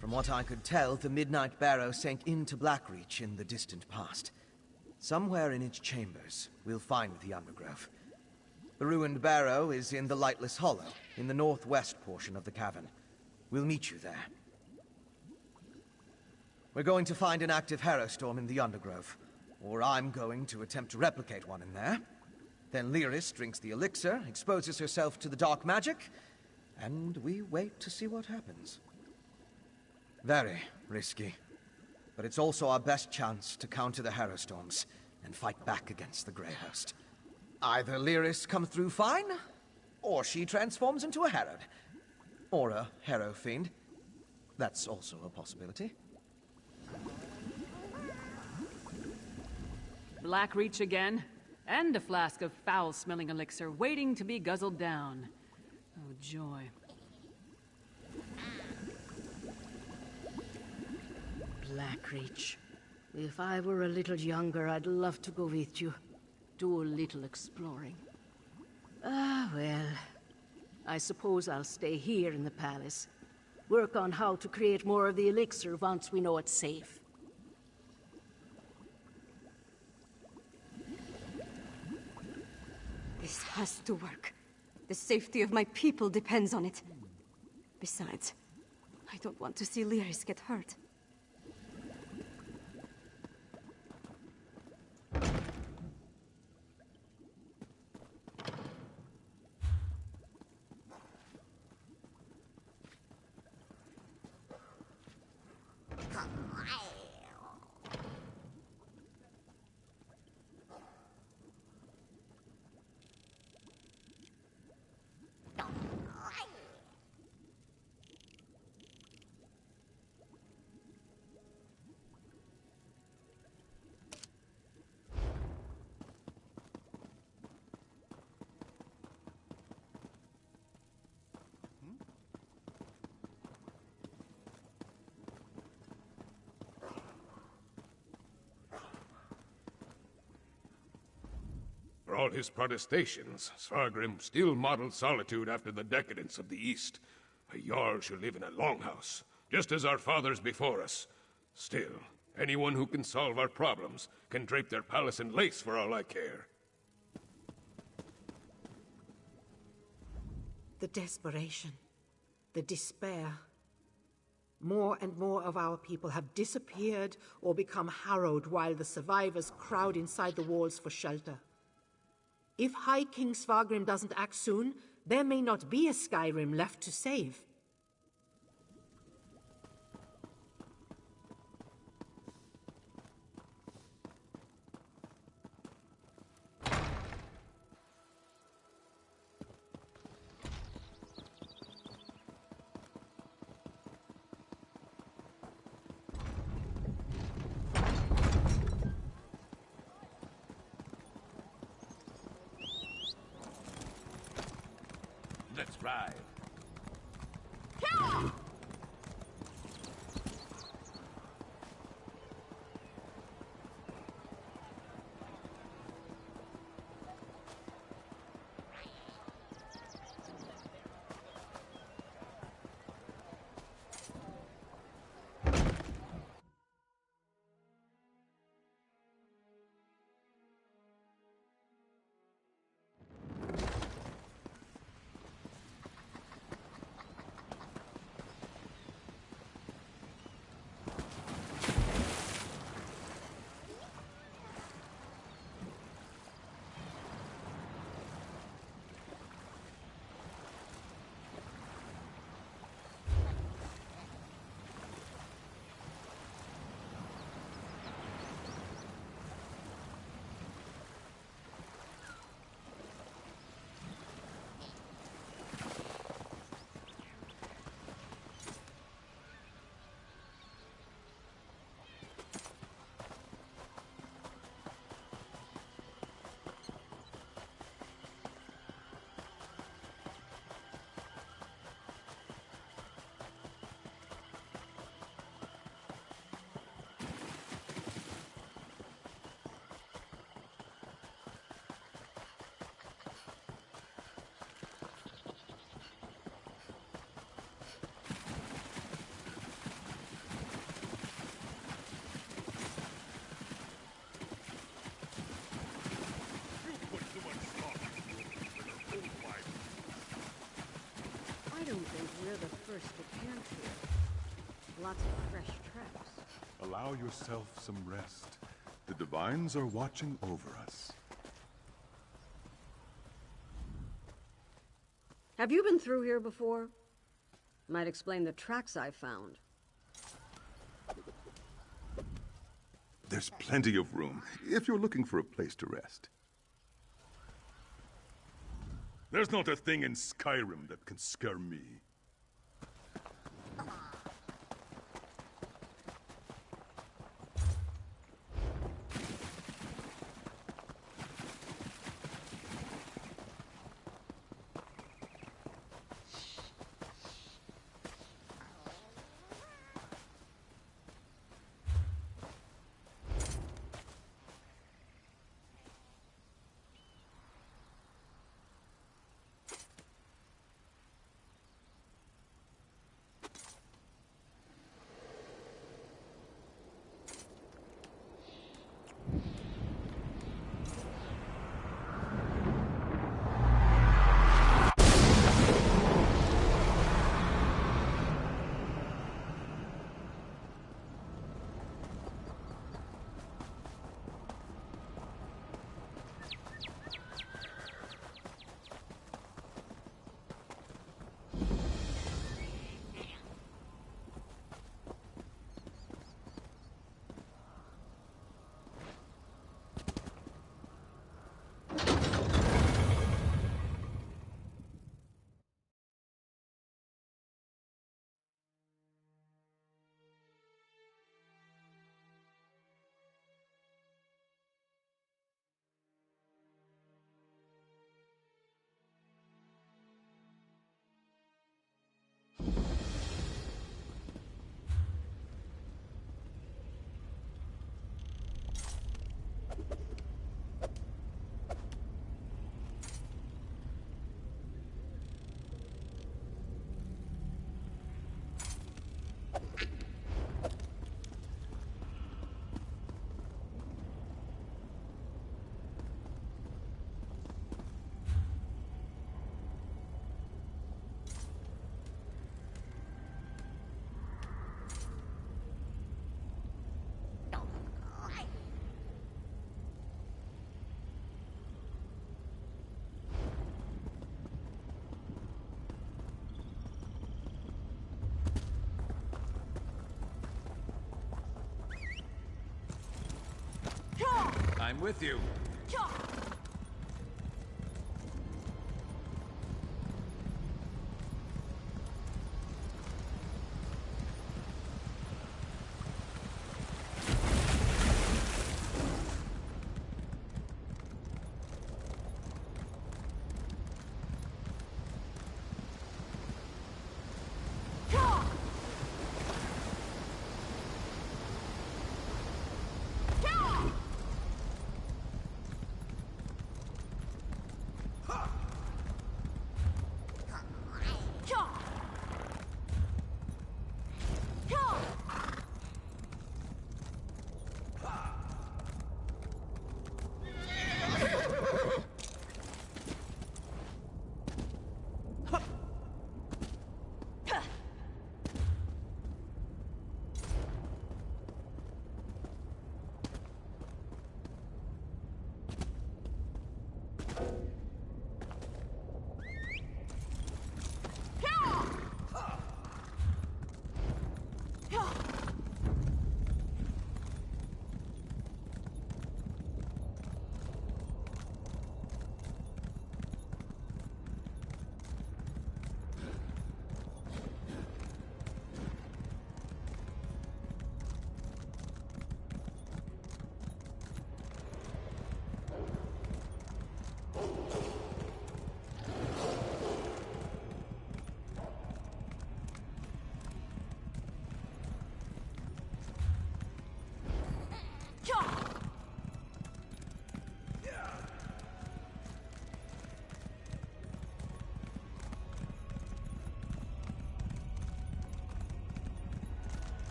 From what I could tell, the Midnight Barrow sank into Blackreach in the distant past. Somewhere in its chambers, we'll find the Undergrove. The ruined barrow is in the Lightless Hollow, in the northwest portion of the cavern. We'll meet you there. We're going to find an active Harrow Storm in the Undergrove, or I'm going to attempt to replicate one in there. Then Lyris drinks the elixir, exposes herself to the dark magic, and we wait to see what happens. Very risky, but it's also our best chance to counter the Harrow Storms and fight back against the Grey Host. Either Lyris comes through fine, or she transforms into a Harrod. Or a Harrow Fiend. That's also a possibility. Blackreach again, and a flask of foul-smelling elixir waiting to be guzzled down. Oh, joy. Blackreach. If I were a little younger, I'd love to go with you. Do a little exploring. Ah, well. I suppose I'll stay here in the palace. Work on how to create more of the elixir once we know it's safe. This has to work. The safety of my people depends on it. Besides, I don't want to see Lyris get hurt. For all his protestations, Svargrim still modeled solitude after the decadence of the East. A Jarl should live in a longhouse, just as our fathers before us. Still, anyone who can solve our problems can drape their palace in lace for all I care. The desperation, the despair. More and more of our people have disappeared or become harrowed while the survivors crowd inside the walls for shelter. If High King Svargrim doesn't act soon, there may not be a Skyrim left to save. Let's ride. first the pantry. Lots of fresh traps. Allow yourself some rest. The divines are watching over us. Have you been through here before? Might explain the tracks I found. There's plenty of room, if you're looking for a place to rest. There's not a thing in Skyrim that can scare me. I'm with you.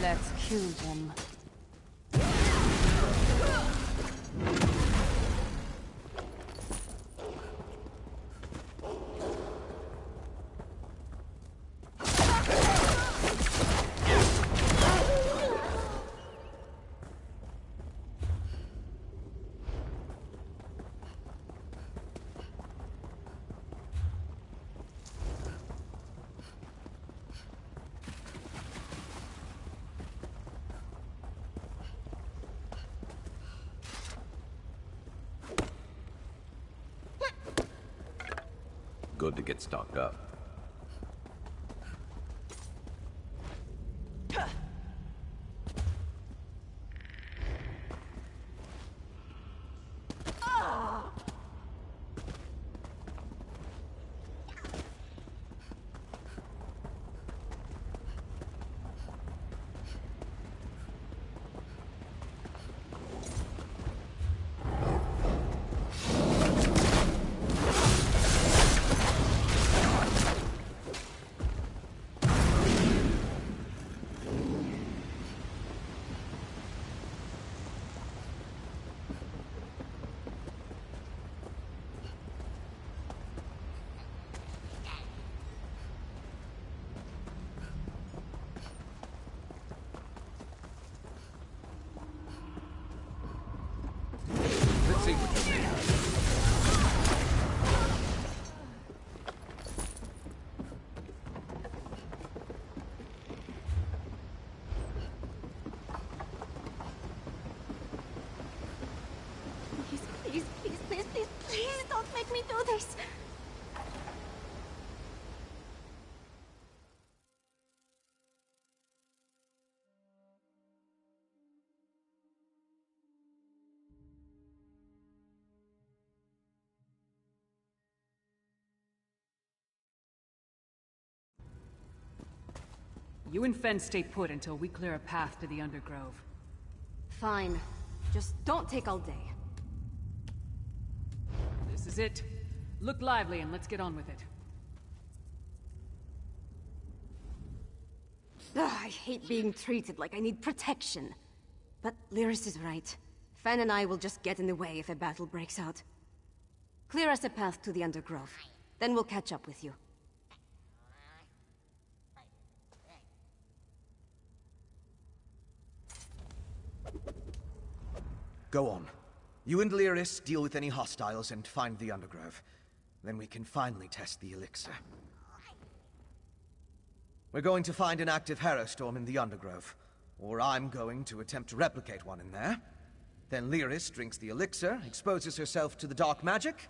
Let's kill them. Good to get stocked up. Let's see what you're made of. Please don't make me do this. You and Fen stay put until we clear a path to the Undergrove. Fine. Just don't take all day. This is it. Look lively and let's get on with it. Ugh, I hate being treated like I need protection. But Lyris is right. Fen and I will just get in the way if a battle breaks out. Clear us a path to the Undergrove. Then we'll catch up with you. Go on. You and Lyris deal with any hostiles and find the Undergrove. Then we can finally test the elixir. We're going to find an active Harrowstorm in the Undergrove. Or I'm going to attempt to replicate one in there. Then Lyris drinks the elixir, exposes herself to the dark magic,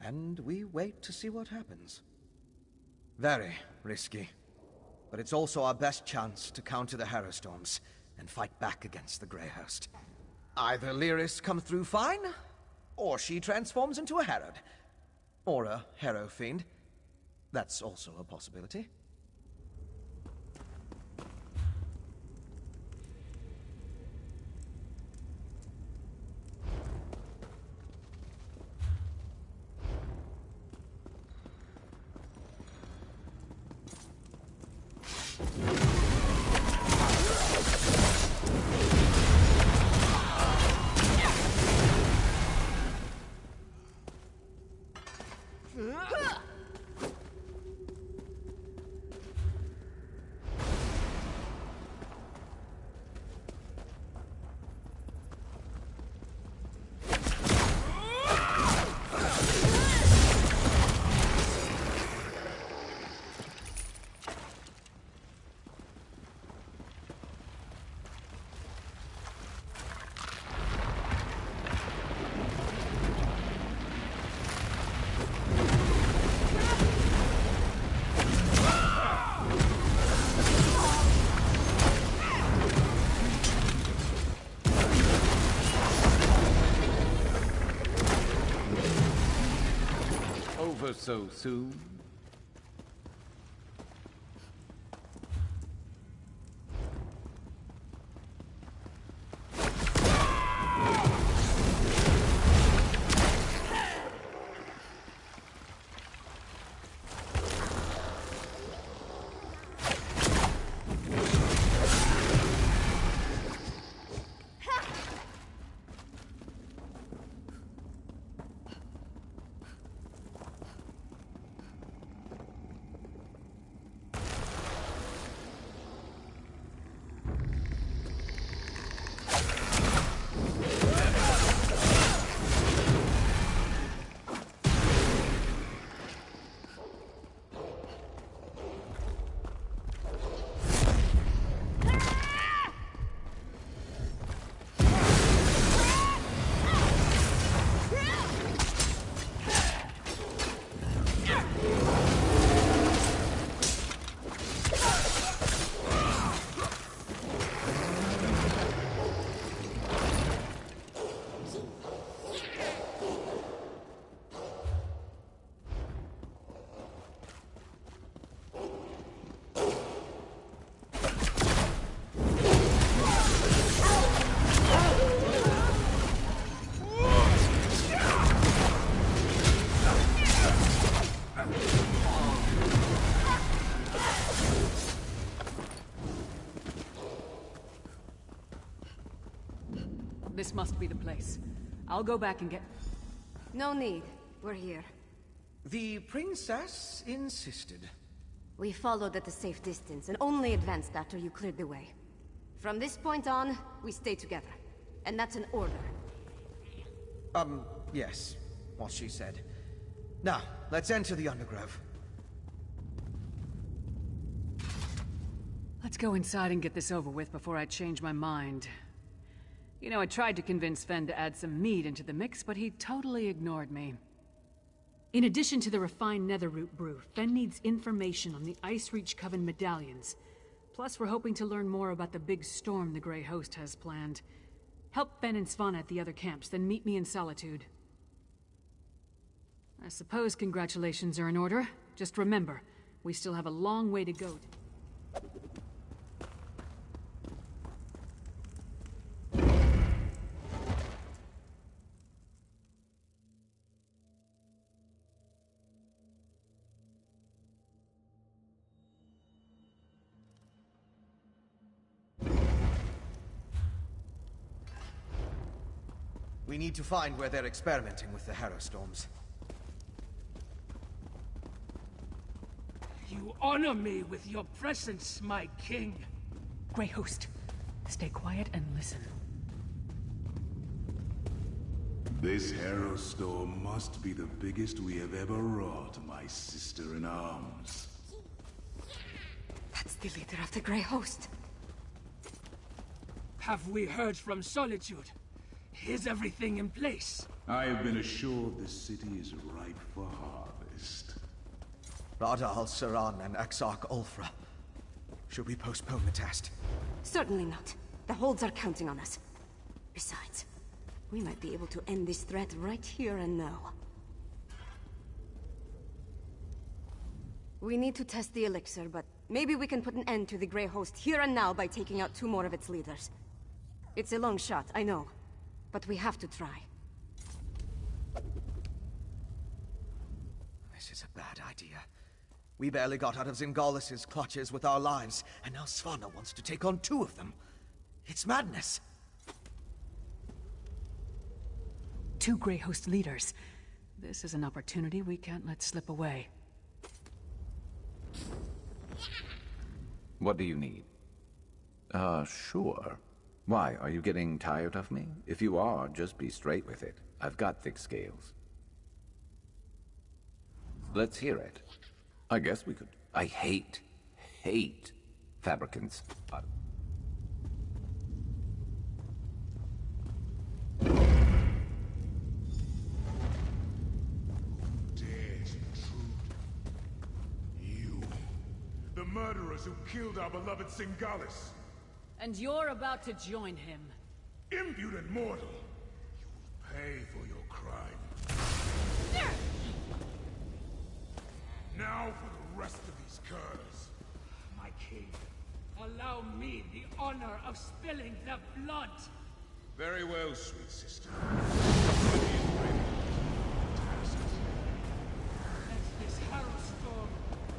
and we wait to see what happens. Very risky. But it's also our best chance to counter the Harrowstorms and fight back against the Grey Host. Either Lyris comes through fine, or she transforms into a Harrod. Or a Harrow Fiend. That's also a possibility. Over so soon? must be the place. I'll go back and get... No need. We're here. The princess insisted. We followed at a safe distance and only advanced after you cleared the way. From this point on, we stay together. And that's an order. Yes. What she said. Now, let's enter the Undergrove. Let's go inside and get this over with before I change my mind. You know, I tried to convince Fen to add some mead into the mix, but he totally ignored me. In addition to the refined netherroot brew, Fen needs information on the Ice Reach Coven medallions. Plus, we're hoping to learn more about the big storm the Grey Host has planned. Help Fen and Svanna at the other camps, then meet me in Solitude. I suppose congratulations are in order. Just remember, we still have a long way to go. We need to find where they're experimenting with the Harrow Storms. You honor me with your presence, my king. Grey Host, stay quiet and listen. This Harrow Storm must be the biggest we have ever wrought, my sister-in-arms. That's the leader of the Grey Host. Have we heard from Solitude? Is everything in place? I have been assured this city is ripe for harvest. Rada al-Saran and Exarch Ulfra. Should we postpone the test? Certainly not. The holds are counting on us. Besides, we might be able to end this threat right here and now. We need to test the elixir, but maybe we can put an end to the Grey Host here and now by taking out 2 more of its leaders. It's a long shot, I know. But we have to try. This is a bad idea. We barely got out of Zingalis's clutches with our lives, and now Svanna wants to take on 2 of them. It's madness. 2 Grey Host leaders. This is an opportunity we can't let slip away. What do you need? Sure. Why, are you getting tired of me? If you are, just be straight with it. I've got thick scales. Let's hear it. I guess we could. I hate fabricants. You, the murderers who killed our beloved Singalis. And you're about to join him. Impudent mortal! You will pay for your crime. Now for the rest of these curs. My king, allow me the honor of spilling their blood. Very well, sweet sister. Let this Harrow Storm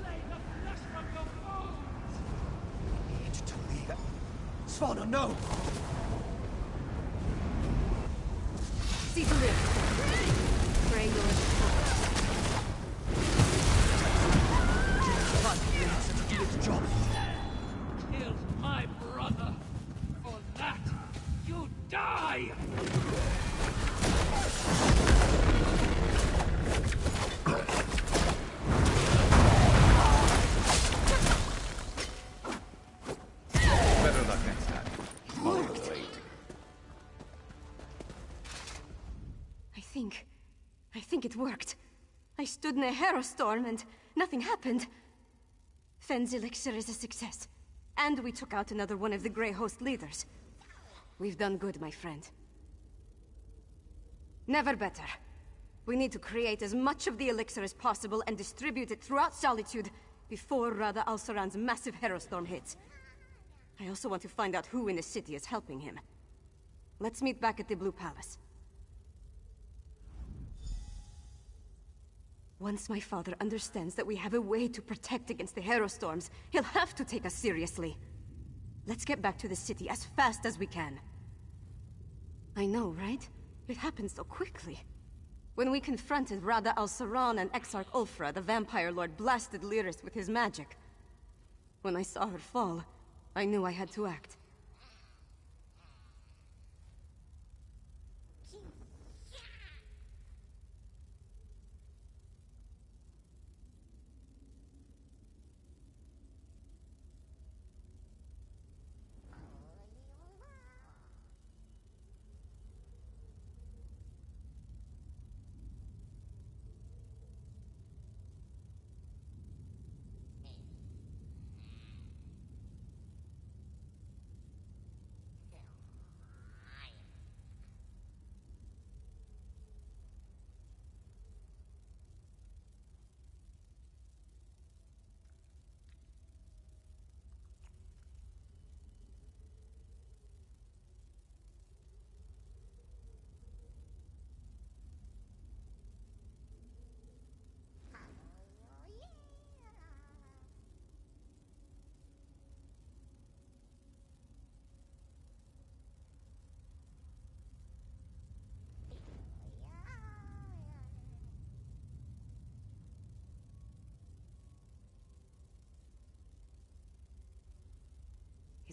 play the flesh from your bones! We need to leave. Svanna, no! See the lift. Pray yours. Do its job. Killed my brother. For that, you die! Better luck next time. Worked. I think it worked. I stood in a Harrow Storm and nothing happened. Fen's elixir is a success. And we took out another one of the Grey Host leaders. We've done good, my friend. Never better. We need to create as much of the elixir as possible and distribute it throughout Solitude before Rada al-Saran's massive Harrow Storm hits. I also want to find out who in the city is helping him. Let's meet back at the Blue Palace. Once my father understands that we have a way to protect against the Harrow Storms, he'll have to take us seriously. Let's get back to the city as fast as we can. I know, right? It happened so quickly. When we confronted Rada al-Saran and Exarch Ulfra, the Vampire Lord blasted Lyris with his magic. When I saw her fall, I knew I had to act.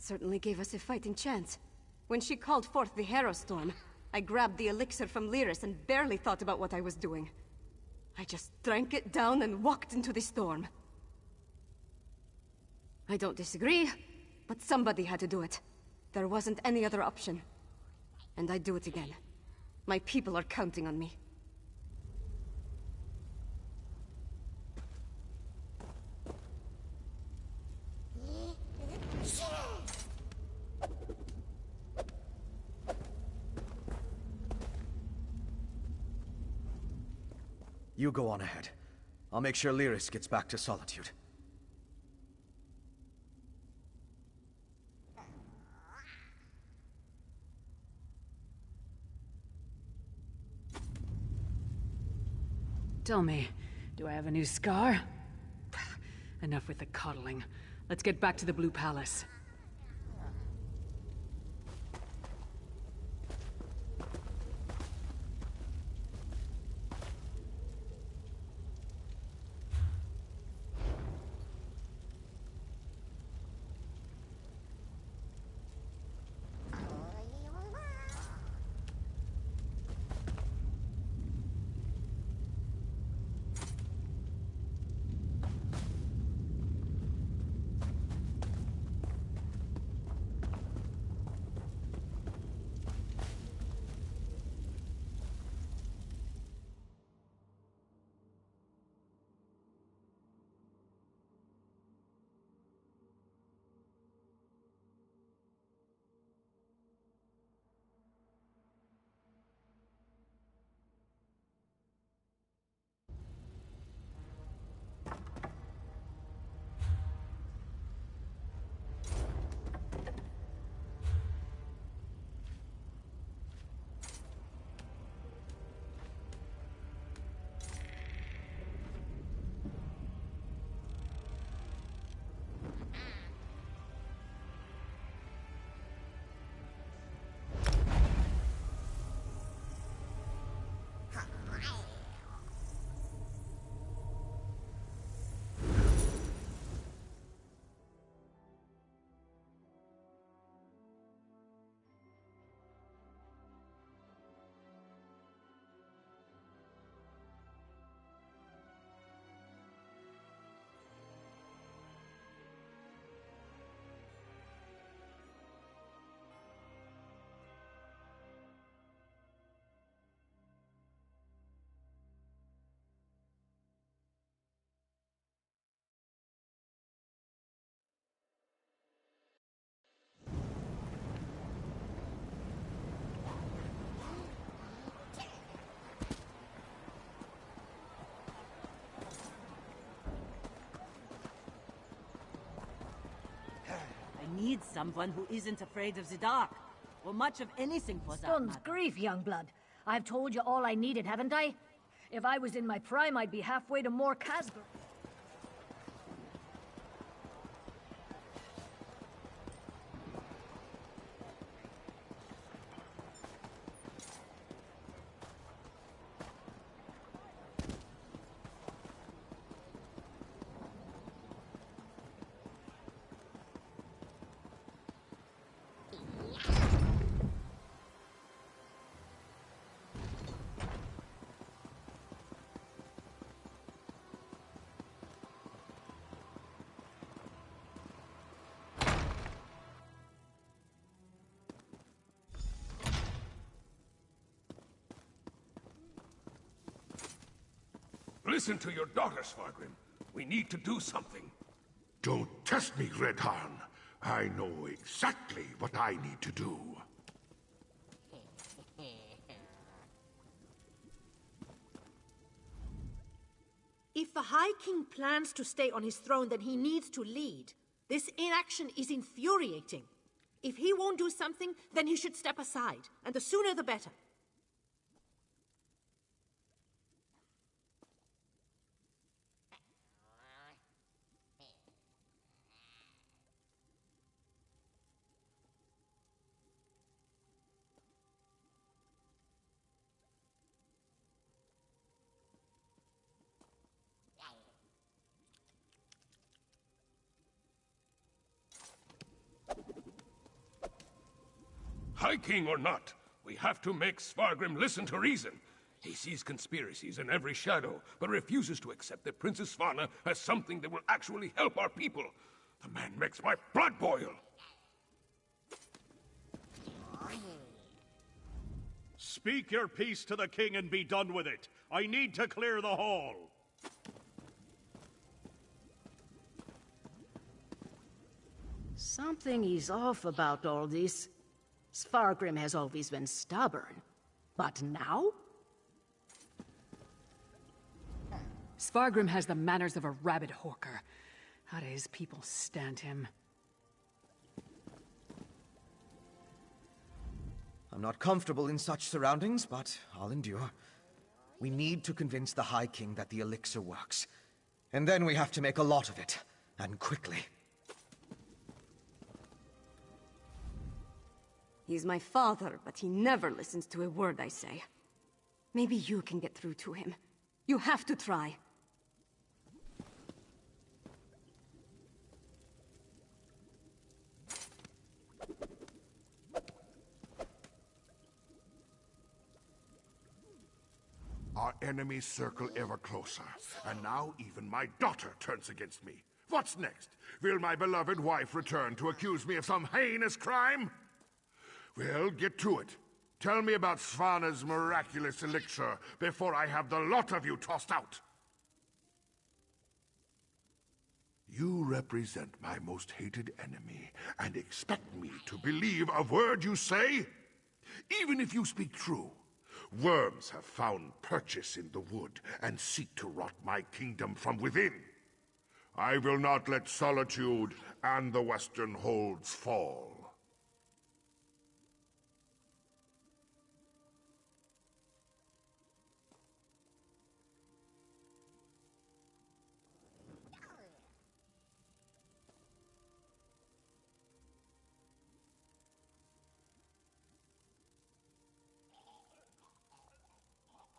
It certainly gave us a fighting chance. When she called forth the Hero Storm, I grabbed the elixir from Lyris and barely thought about what I was doing. I just drank it down and walked into the storm. I don't disagree, but somebody had to do it. There wasn't any other option. And I'd do it again. My people are counting on me. You go on ahead. I'll make sure Lyris gets back to Solitude. Tell me, do I have a new scar? Enough with the coddling. Let's get back to the Blue Palace. I need someone who isn't afraid of the dark, or much of anything for that Stun's matter. grief, young blood. I've told you all I needed, haven't I? If I was in my prime, I'd be halfway to Mor Casgar. Listen to your daughter, Svargrim. We need to do something. Don't test me, Redharn. I know exactly what I need to do. If the High King plans to stay on his throne, then he needs to lead. This inaction is infuriating. If he won't do something, then he should step aside, and the sooner the better. High King or not, we have to make Svargrim listen to reason. He sees conspiracies in every shadow, but refuses to accept that Princess Svanna has something that will actually help our people. The man makes my blood boil. Speak your piece to the king and be done with it. I need to clear the hall. Something is off about all this. Svargrim has always been stubborn. But now? Svargrim has the manners of a rabid hawker. How do his people stand him? I'm not comfortable in such surroundings, but I'll endure. We need to convince the High King that the elixir works. And then we have to make a lot of it, and quickly. He's my father, but he never listens to a word I say. Maybe you can get through to him. You have to try. Our enemies circle ever closer, and now even my daughter turns against me. What's next? Will my beloved wife return to accuse me of some heinous crime? Well, get to it. Tell me about Svanna's miraculous elixir before I have the lot of you tossed out. You represent my most hated enemy and expect me to believe a word you say? Even if you speak true, worms have found purchase in the wood and seek to rot my kingdom from within. I will not let Solitude and the Western Holds fall.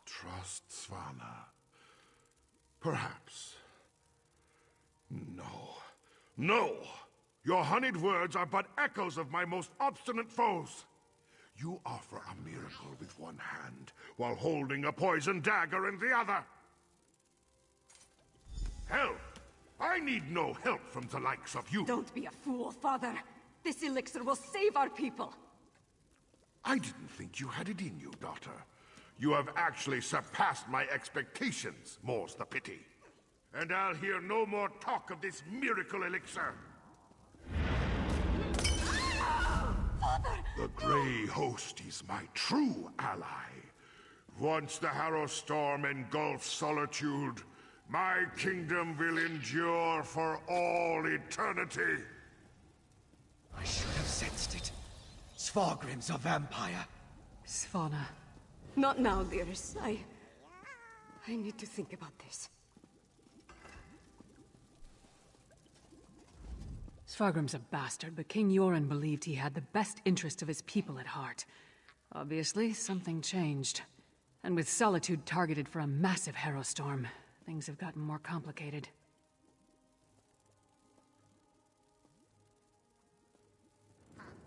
Trust Svanna. Perhaps. No. No! Your honeyed words are but echoes of my most obstinate foes. You offer a miracle with one hand, while holding a poison dagger in the other. Help! I need no help from the likes of you. Don't be a fool, father. This elixir will save our people. I didn't think you had it in you, daughter. You have actually surpassed my expectations, more's the pity. And I'll hear no more talk of this miracle elixir. Father! The Grey Host is my true ally. Once the Harrow Storm engulfs Solitude, my kingdom will endure for all eternity. I should have sensed it. Svargrim's a vampire. Svanna. Not now, dearest. I need to think about this. Svargrim's a bastard, but King Yoren believed he had the best interest of his people at heart. Obviously, something changed. And with Solitude targeted for a massive Harrow Storm, things have gotten more complicated.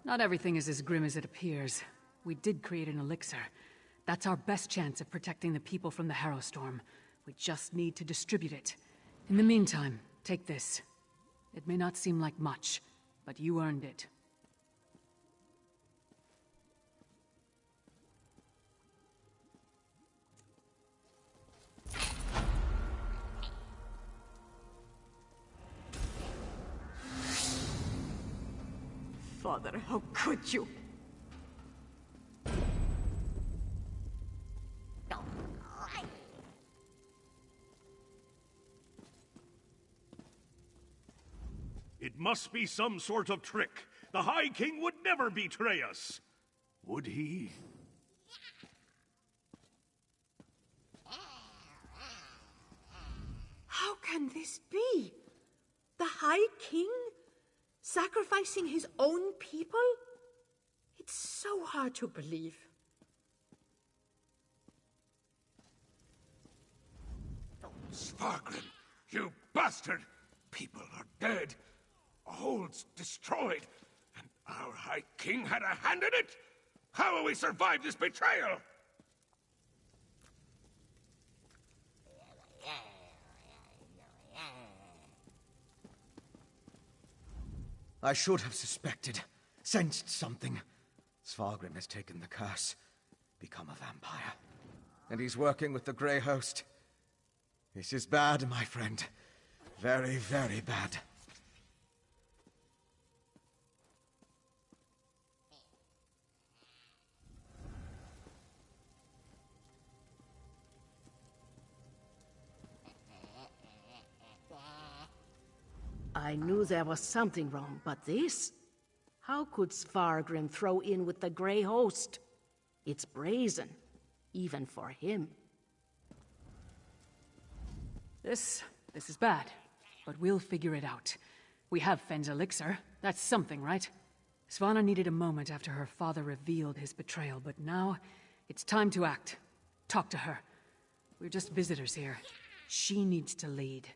Not everything is as grim as it appears. We did create an elixir. That's our best chance of protecting the people from the Harrow Storm. We just need to distribute it. In the meantime, take this. It may not seem like much, but you earned it. father. How could you? It must be some sort of trick. The High King would never betray us. Would he? How can this be? The High King? Sacrificing his own people? It's so hard to believe. Svargrim, you bastard! People are dead. Hold's destroyed. And our High King had a hand in it? How will we survive this betrayal? I should have suspected, sensed something. Svargrim has taken the curse, become a vampire. And he's working with the Grey Host. This is bad, my friend. Very, very bad. I knew there was something wrong, but this? How could Svargrim throw in with the Grey Host? It's brazen, even for him. This is bad, but we'll figure it out. We have Fenn's elixir. That's something, right? Svanna needed a moment after her father revealed his betrayal, but now it's time to act. Talk to her. We're just visitors here. She needs to lead.